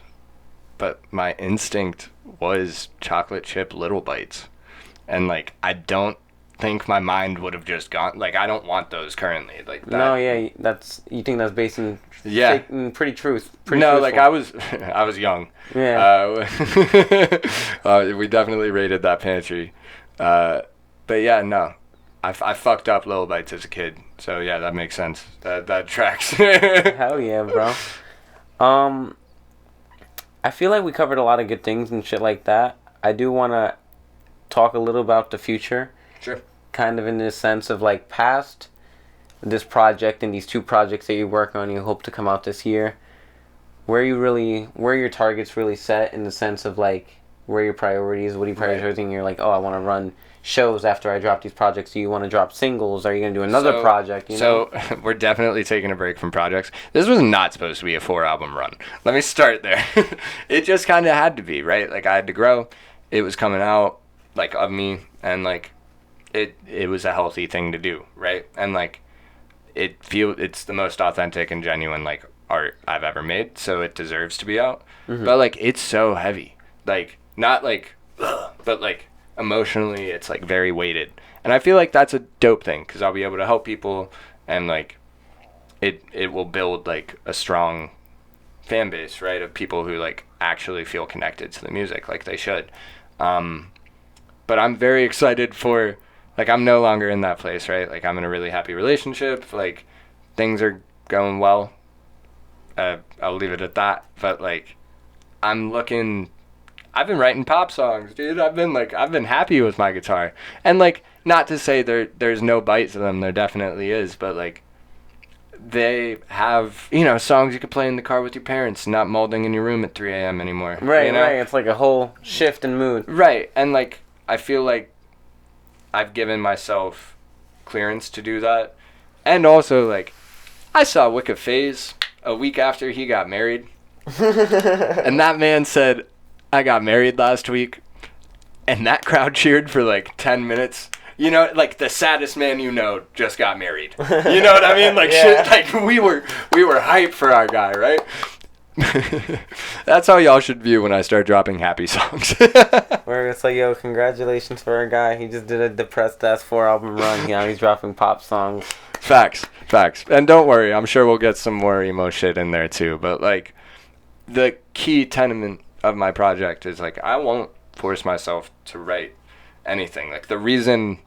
but my instinct was chocolate chip little bites. And like I don't think my mind would have just gone, like I don't want those currently. Like that. No, yeah, you think that's based in pretty truth. No, truthful. like I was young. Yeah. We definitely raided that pantry. But yeah, no. I fucked up little bites as a kid. So yeah, that makes sense. That tracks. Hell yeah, bro. I feel like we covered a lot of good things and shit like that. I do want to talk a little about the future. Sure. Kind of in the sense of like past this project and these two projects that you work on, you hope to come out this year. Where your targets really set in the sense of like where your priorities, what are you prioritizing? Right. You're like, oh, I want to run shows after I drop these projects. Do you want to drop singles? Are you going to do another project? You know? So we're definitely taking a break from projects. This was not supposed to be a 4-album run. Let me start there. It just kind of had to be, right? Like I had to grow. It was coming out like of me, and like it was a healthy thing to do, right? And like it's the most authentic and genuine like art I've ever made, so it deserves to be out. Mm-hmm. But like it's so heavy, like not like but like emotionally it's like very weighted, and I feel like that's a dope thing because I'll be able to help people, and like it will build like a strong fan base, right, of people who like actually feel connected to the music like they should. But I'm very excited for, like, I'm no longer in that place, right? Like, I'm in a really happy relationship. Like, things are going well. I'll leave it at that. But like, I've been writing pop songs, dude. I've been happy with my guitar. And like, not to say there's no bite to them, there definitely is, but like, they have, you know, songs you could play in the car with your parents, not molding in your room at 3 a.m. anymore. Right, you know? right. It's like a whole shift in mood. Right, and like, I feel like I've given myself clearance to do that. And also, like, I saw Wicca Phase a week after he got married. And that man said, I got married last week. And that crowd cheered for like 10 minutes. You know, like the saddest man you know just got married. You know what I mean? Like, Yeah. shit, like we were hyped for our guy, right? That's how y'all should view when I start dropping happy songs. Where it's like, yo, congratulations for our guy. He just did a depressed ass 4-album run. You know, he's dropping pop songs. Facts. And don't worry, I'm sure we'll get some more emo shit in there too. But like, the key tenement of my project is like, I won't force myself to write anything. Like, the reason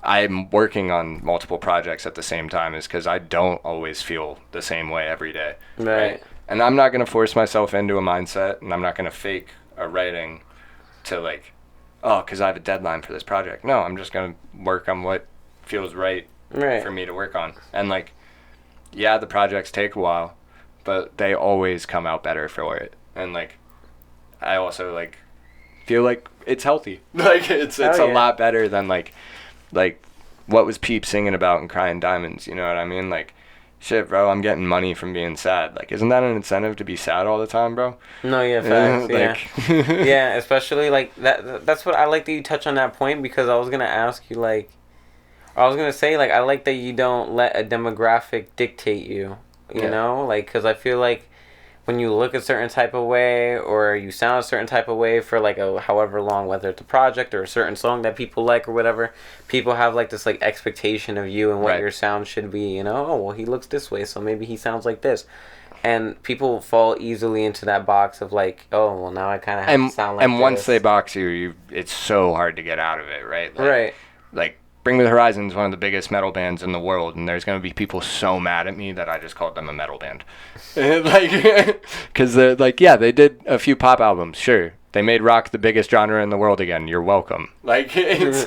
I'm working on multiple projects at the same time is because I don't always feel the same way every day. Right. And I'm not going to force myself into a mindset, and I'm not going to fake a writing to like, oh, because I have a deadline for this project. No, I'm just going to work on what feels right for me to work on. And like, yeah, the projects take a while, but they always come out better for it. And like, I also like feel like it's healthy. Like, it's a lot better than like what was Peep singing about in Crying Diamonds, you know what I mean? Like, shit, bro, I'm getting money from being sad. Like, isn't that an incentive to be sad all the time, bro? No, yeah, facts, like, yeah. Yeah, especially, like, that's what I like that you touch on that point, because I was going to ask you, like, I was going to say, like, I like that you don't let a demographic dictate you, you know? Like, because I feel like when you look a certain type of way, or you sound a certain type of way for like a however long, whether it's a project or a certain song that people like or whatever, people have like this like expectation of you and what your sound should be, you know? Oh, well, he looks this way, so maybe he sounds like this. And people fall easily into that box of like, oh, well, now I kind of have to sound like this. And once they box you, it's so hard to get out of it, right? Like, right. Like, Bring Me the Horizon is one of the biggest metal bands in the world, and there's going to be people so mad at me that I just called them a metal band. Like, because they're like, yeah, they did a few pop albums, sure. They made rock the biggest genre in the world again. You're welcome. Like, it's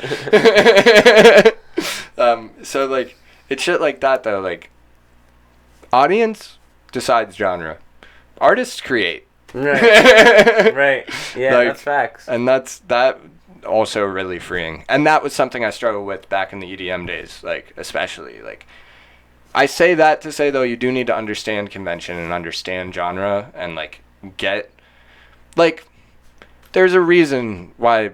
so like, it's shit like that though. Like, audience decides genre, artists create. Right. Right. Yeah, like, that's facts. And that also really freeing. And that was something I struggled with back in the EDM days, like, especially. Like, I say that to say, though, you do need to understand convention and understand genre and, like, get, like, there's a reason why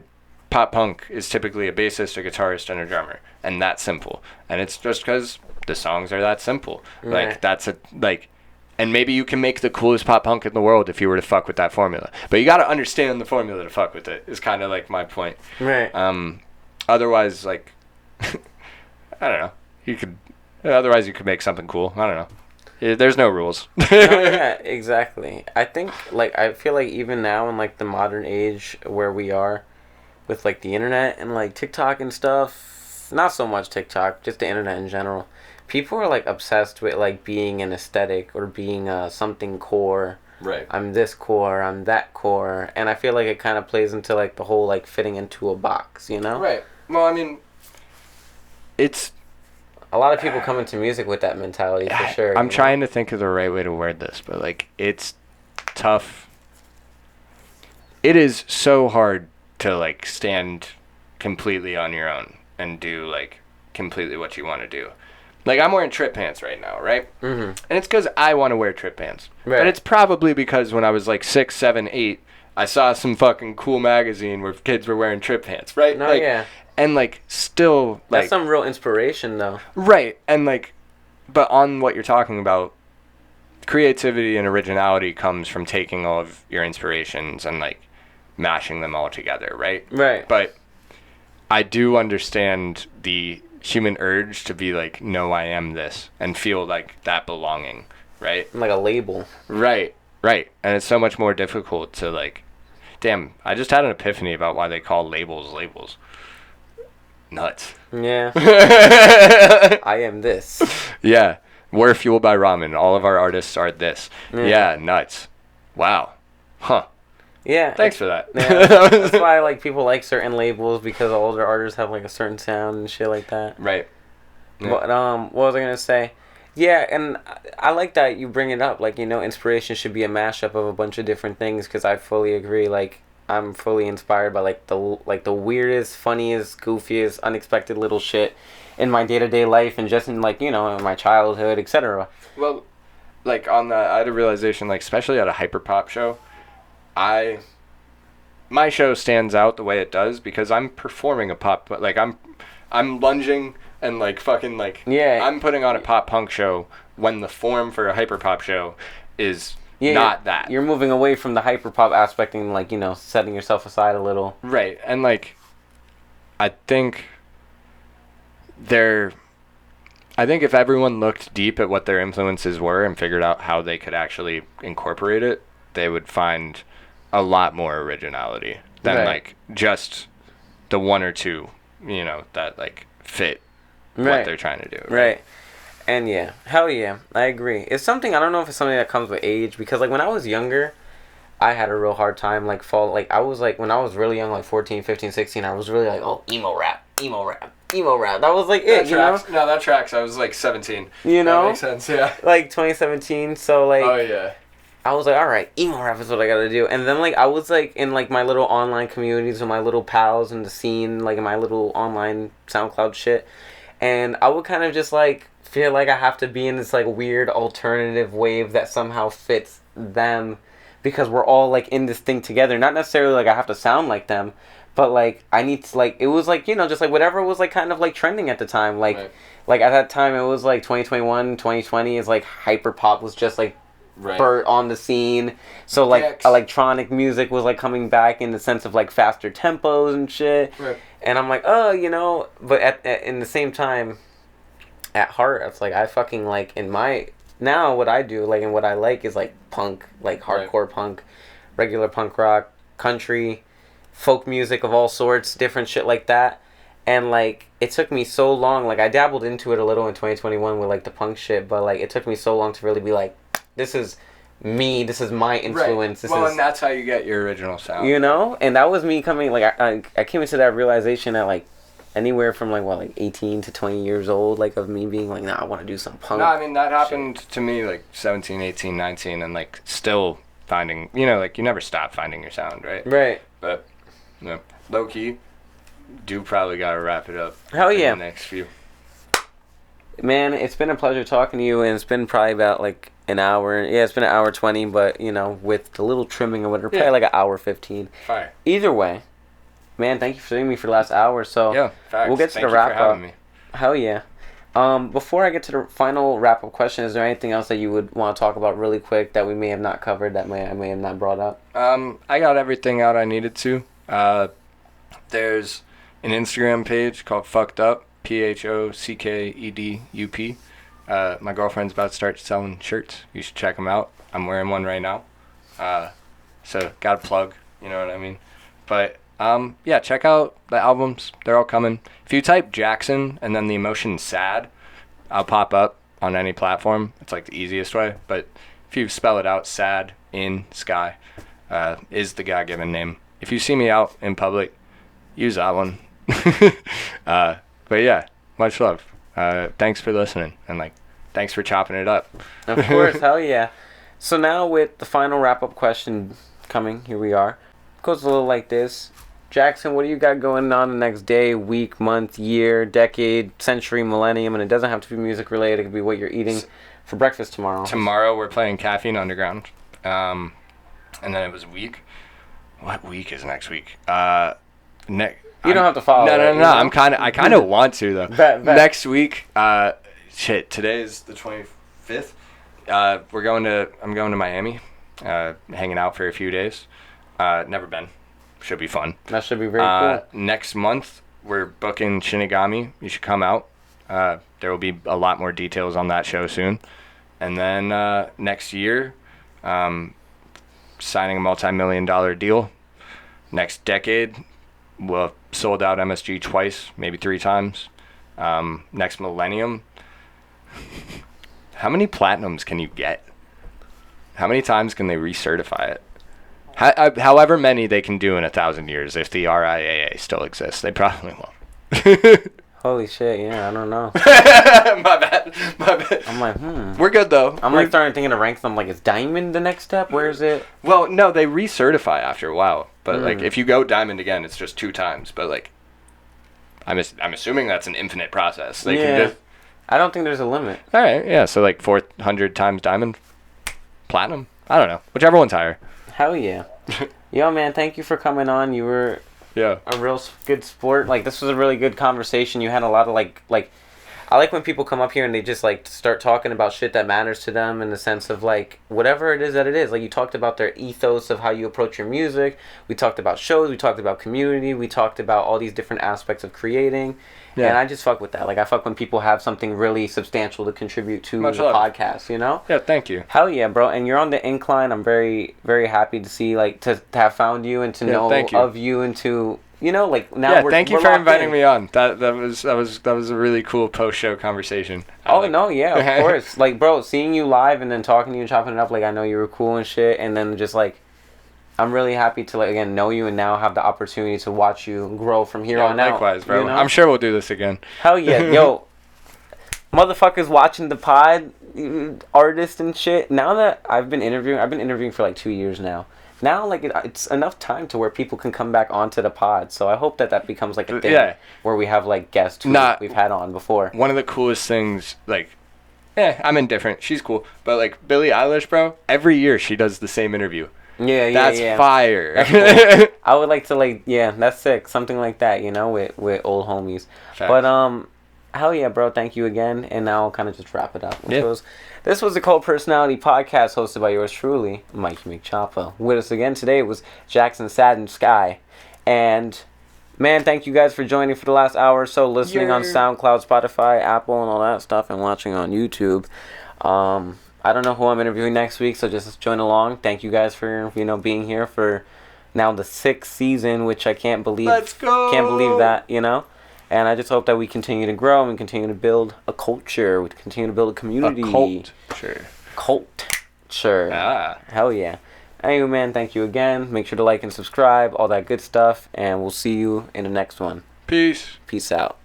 pop punk is typically a bassist, a guitarist, and a drummer. And that's simple. And it's just because the songs are that simple. Right. Like, that's and maybe you can make the coolest pop punk in the world if you were to fuck with that formula. But you got to understand the formula to fuck with it, is kind of like my point. Right. Otherwise, like, I don't know. Otherwise you could make something cool. I don't know. There's no rules. No, yeah, exactly. I think, like, I feel like even now in, like, the modern age where we are with, like, the internet and, like, TikTok and stuff, not so much TikTok, just the internet in general, people are, like, obsessed with, like, being an aesthetic or being something core. Right. I'm this core, I'm that core. And I feel like it kind of plays into, like, the whole, like, fitting into a box, you know? Right. Well, I mean, it's... A lot of people come into music with that mentality, for sure. I'm trying to think of the right way to word this, but, like, it's tough. It is so hard to, like, stand completely on your own and do, like, completely what you want to do. Like, I'm wearing trip pants right now, right? Mm-hmm. And it's because I want to wear trip pants. Right. But it's probably because when I was, like, 6, 7, 8, I saw some fucking cool magazine where kids were wearing trip pants, right? No, like, yeah. And, like, still, like... That's some real inspiration, though. Right. And, like, but on what you're talking about, creativity and originality comes from taking all of your inspirations and, like, mashing them all together, right? Right. But I do understand the human urge to be like, no, I am this, and feel like that belonging, right? Like a label. Right. And it's so much more difficult to like, damn, I just had an epiphany about why they call labels. Nuts. Yeah. I am this. Yeah. We're fueled by ramen. All of our artists are this. Yeah, nuts. Wow. Huh. Yeah. Thanks for that. Yeah, that's why like people like certain labels, because older artists have like a certain sound and shit like that. Right. Yeah. But what was I gonna say? Yeah, and I like that you bring it up. Like, inspiration should be a mashup of a bunch of different things, because I fully agree. Like, I'm fully inspired by like the weirdest, funniest, goofiest, unexpected little shit in my day-to-day life, and just in like in my childhood, etc. Well, like on that, I had a realization, like especially at a hyperpop show, my show stands out the way it does because I'm performing a pop, but like I'm lunging and like fucking like, yeah, I'm putting on a pop punk show when the form for a hyperpop show is not that. You're moving away from the hyperpop aspect and like setting yourself aside a little. Right, and like I think if everyone looked deep at what their influences were and figured out how they could actually incorporate it, they would find a lot more originality than like just the one or two, that like fit what they're trying to do. Right. And yeah, hell yeah, I agree. It's something, I don't know if it's something that comes with age, because like when I was younger, I had a real hard time like I was like, when I was really young, like 14, 15, 16, I was really like, oh, emo rap. That was like it, No, that tracks. I was like 17. That makes sense, yeah. Like 2017, so like, oh yeah, I was like, all right, emo rap is what I gotta do. And then like I was like in like my little online communities with my little pals in the scene, like in my little online SoundCloud shit, and I would kind of just like feel like I have to be in this like weird alternative wave that somehow fits them, because we're all like in this thing together. Not necessarily like I have to sound like them, but like I need to like, it was like just like whatever was like kind of like trending at the time. Like right. Like at that time it was like 2021, 2020 is like hyper pop was just like Bert on the scene, so like electronic music was like coming back in the sense of like faster tempos and shit. Right. And I'm like, but in the same time, at heart, it's like I fucking like now what I do like and what I like is like punk, like hardcore punk, regular punk rock, country, folk music of all sorts, different shit like that. And like it took me so long, like I dabbled into it a little in 2021 with like the punk shit, but like it took me so long to really be like, this is me, this is my influence. Right. And that's how you get your original sound. And that was me coming, like I came into that realization at like anywhere from like 18 to 20 years old, like of me being like, nah, I want to do some punk. No, I mean that happened to me like 17, 18, 19, and like still finding, like you never stop finding your sound, right? Right. But low key, do probably gotta wrap it up. Hell yeah. In the next few. Man, it's been a pleasure talking to you, and it's been probably about like an hour. Yeah, it's been an hour 20, but with the little trimming or whatever, probably like an hour 15. Fire. Either way, man, thank you for seeing me for the last hour. So yeah, facts. We'll get to the wrap up. Hell yeah. Before I get to the final wrap up question, is there anything else that you would want to talk about really quick that we may have not covered, that I may have not brought up? I got everything out I needed to. There's an Instagram page called Fucked Up, PHOCKEDUP. My girlfriend's about to start selling shirts. You should check them out. I'm wearing one right now. So got a plug, you know what I mean? But yeah, check out the albums. They're all coming. If you type Jackson and then the emotion sad, I'll pop up on any platform. It's like the easiest way. But if you spell it out, sad in sky is the God-given name. If you see me out in public, use that one. But yeah, much love. Thanks for listening, and like, thanks for chopping it up. Of course, hell yeah. So now with the final wrap-up question coming, here we are. It goes a little like this. Jackson, what do you got going on the next day, week, month, year, decade, century, millennium? And it doesn't have to be music related. It could be what you're eating for breakfast tomorrow. Tomorrow we're playing Caffeine Underground. And then it was week. What week is next week? You don't have to follow. No. I kind of want to though. Bet. Next week. Today is the 25th. I'm going to Miami, hanging out for a few days. Never been. Should be fun. That should be very cool. Next month we're booking Shinigami. You should come out. There will be a lot more details on that show soon. And then next year, signing a multi-million-dollar deal. Next decade, we'll have sold out MSG twice, maybe 3 times. Next millennium, how many platinums can you get? How many times can they recertify it? However many they can do in 1,000 years, if the RIAA still exists, they probably won't. Holy shit, yeah, I don't know. My bad. I'm like, We're good, though. I'm like starting thinking to rank them. Like, is diamond the next step? Where is it? Well, no, they recertify after a while. But, like, if you go diamond again, it's just 2 times. But, like, I'm assuming that's an infinite process. They can just... I don't think there's a limit. All right, yeah, so, like, 400 times diamond, platinum. I don't know. Whichever one's higher. Hell yeah. Yo, man, thank you for coming on. You were... Yeah. A real good sport. Like, this was a really good conversation. You had a lot of, like, I like when people come up here and they just, like, start talking about shit that matters to them in the sense of, like, whatever it is that it is. Like, you talked about their ethos of how you approach your music. We talked about shows. We talked about community. We talked about all these different aspects of creating. Yeah. And I just fuck with that. Like, I fuck when people have something really substantial to contribute to the podcast, you know? Yeah, thank you. Hell yeah, bro. And you're on the incline. I'm very, very happy to see, like, to have found you and to know of you and to... You know, like now we're thank you for inviting me on. That was a really cool post-show conversation. Of course. Like, bro, seeing you live and then talking to you and chopping it up, like I know you were cool and shit, and then just like I'm really happy to like again know you and now have the opportunity to watch you grow from here on out. Likewise, bro. You know? I'm sure we'll do this again. Hell yeah, yo. Motherfuckers watching the pod, artists and shit. Now that I've been interviewing for like 2 years now. Now, like, it's enough time to where people can come back onto the pod. So I hope that becomes, like, a thing where we have, like, guests who we've had on before. One of the coolest things, like, I'm indifferent. She's cool. But, like, Billie Eilish, bro, every year she does the same interview. That's fire. That's cool. I would like to, like, that's sick. Something like that, you know, with old homies. Facts. But, hell yeah, bro. Thank you again. And now I'll kind of just wrap it up. This was the Cult Personality Podcast hosted by yours truly, Mikeymcchoppa. With us again today was Jackson Sadinsky. And, man, thank you guys for joining for the last hour or so, listening on SoundCloud, Spotify, Apple, and all that stuff, and watching on YouTube. I don't know who I'm interviewing next week, so just join along. Thank you guys for, being here for now the 6th season, which I can't believe. Let's go! Can't believe that, And I just hope that we continue to grow and continue to build a culture. We continue to build a community. A culture. Ah. Hell yeah. Anyway, man, thank you again. Make sure to like and subscribe, all that good stuff. And we'll see you in the next one. Peace. Peace out.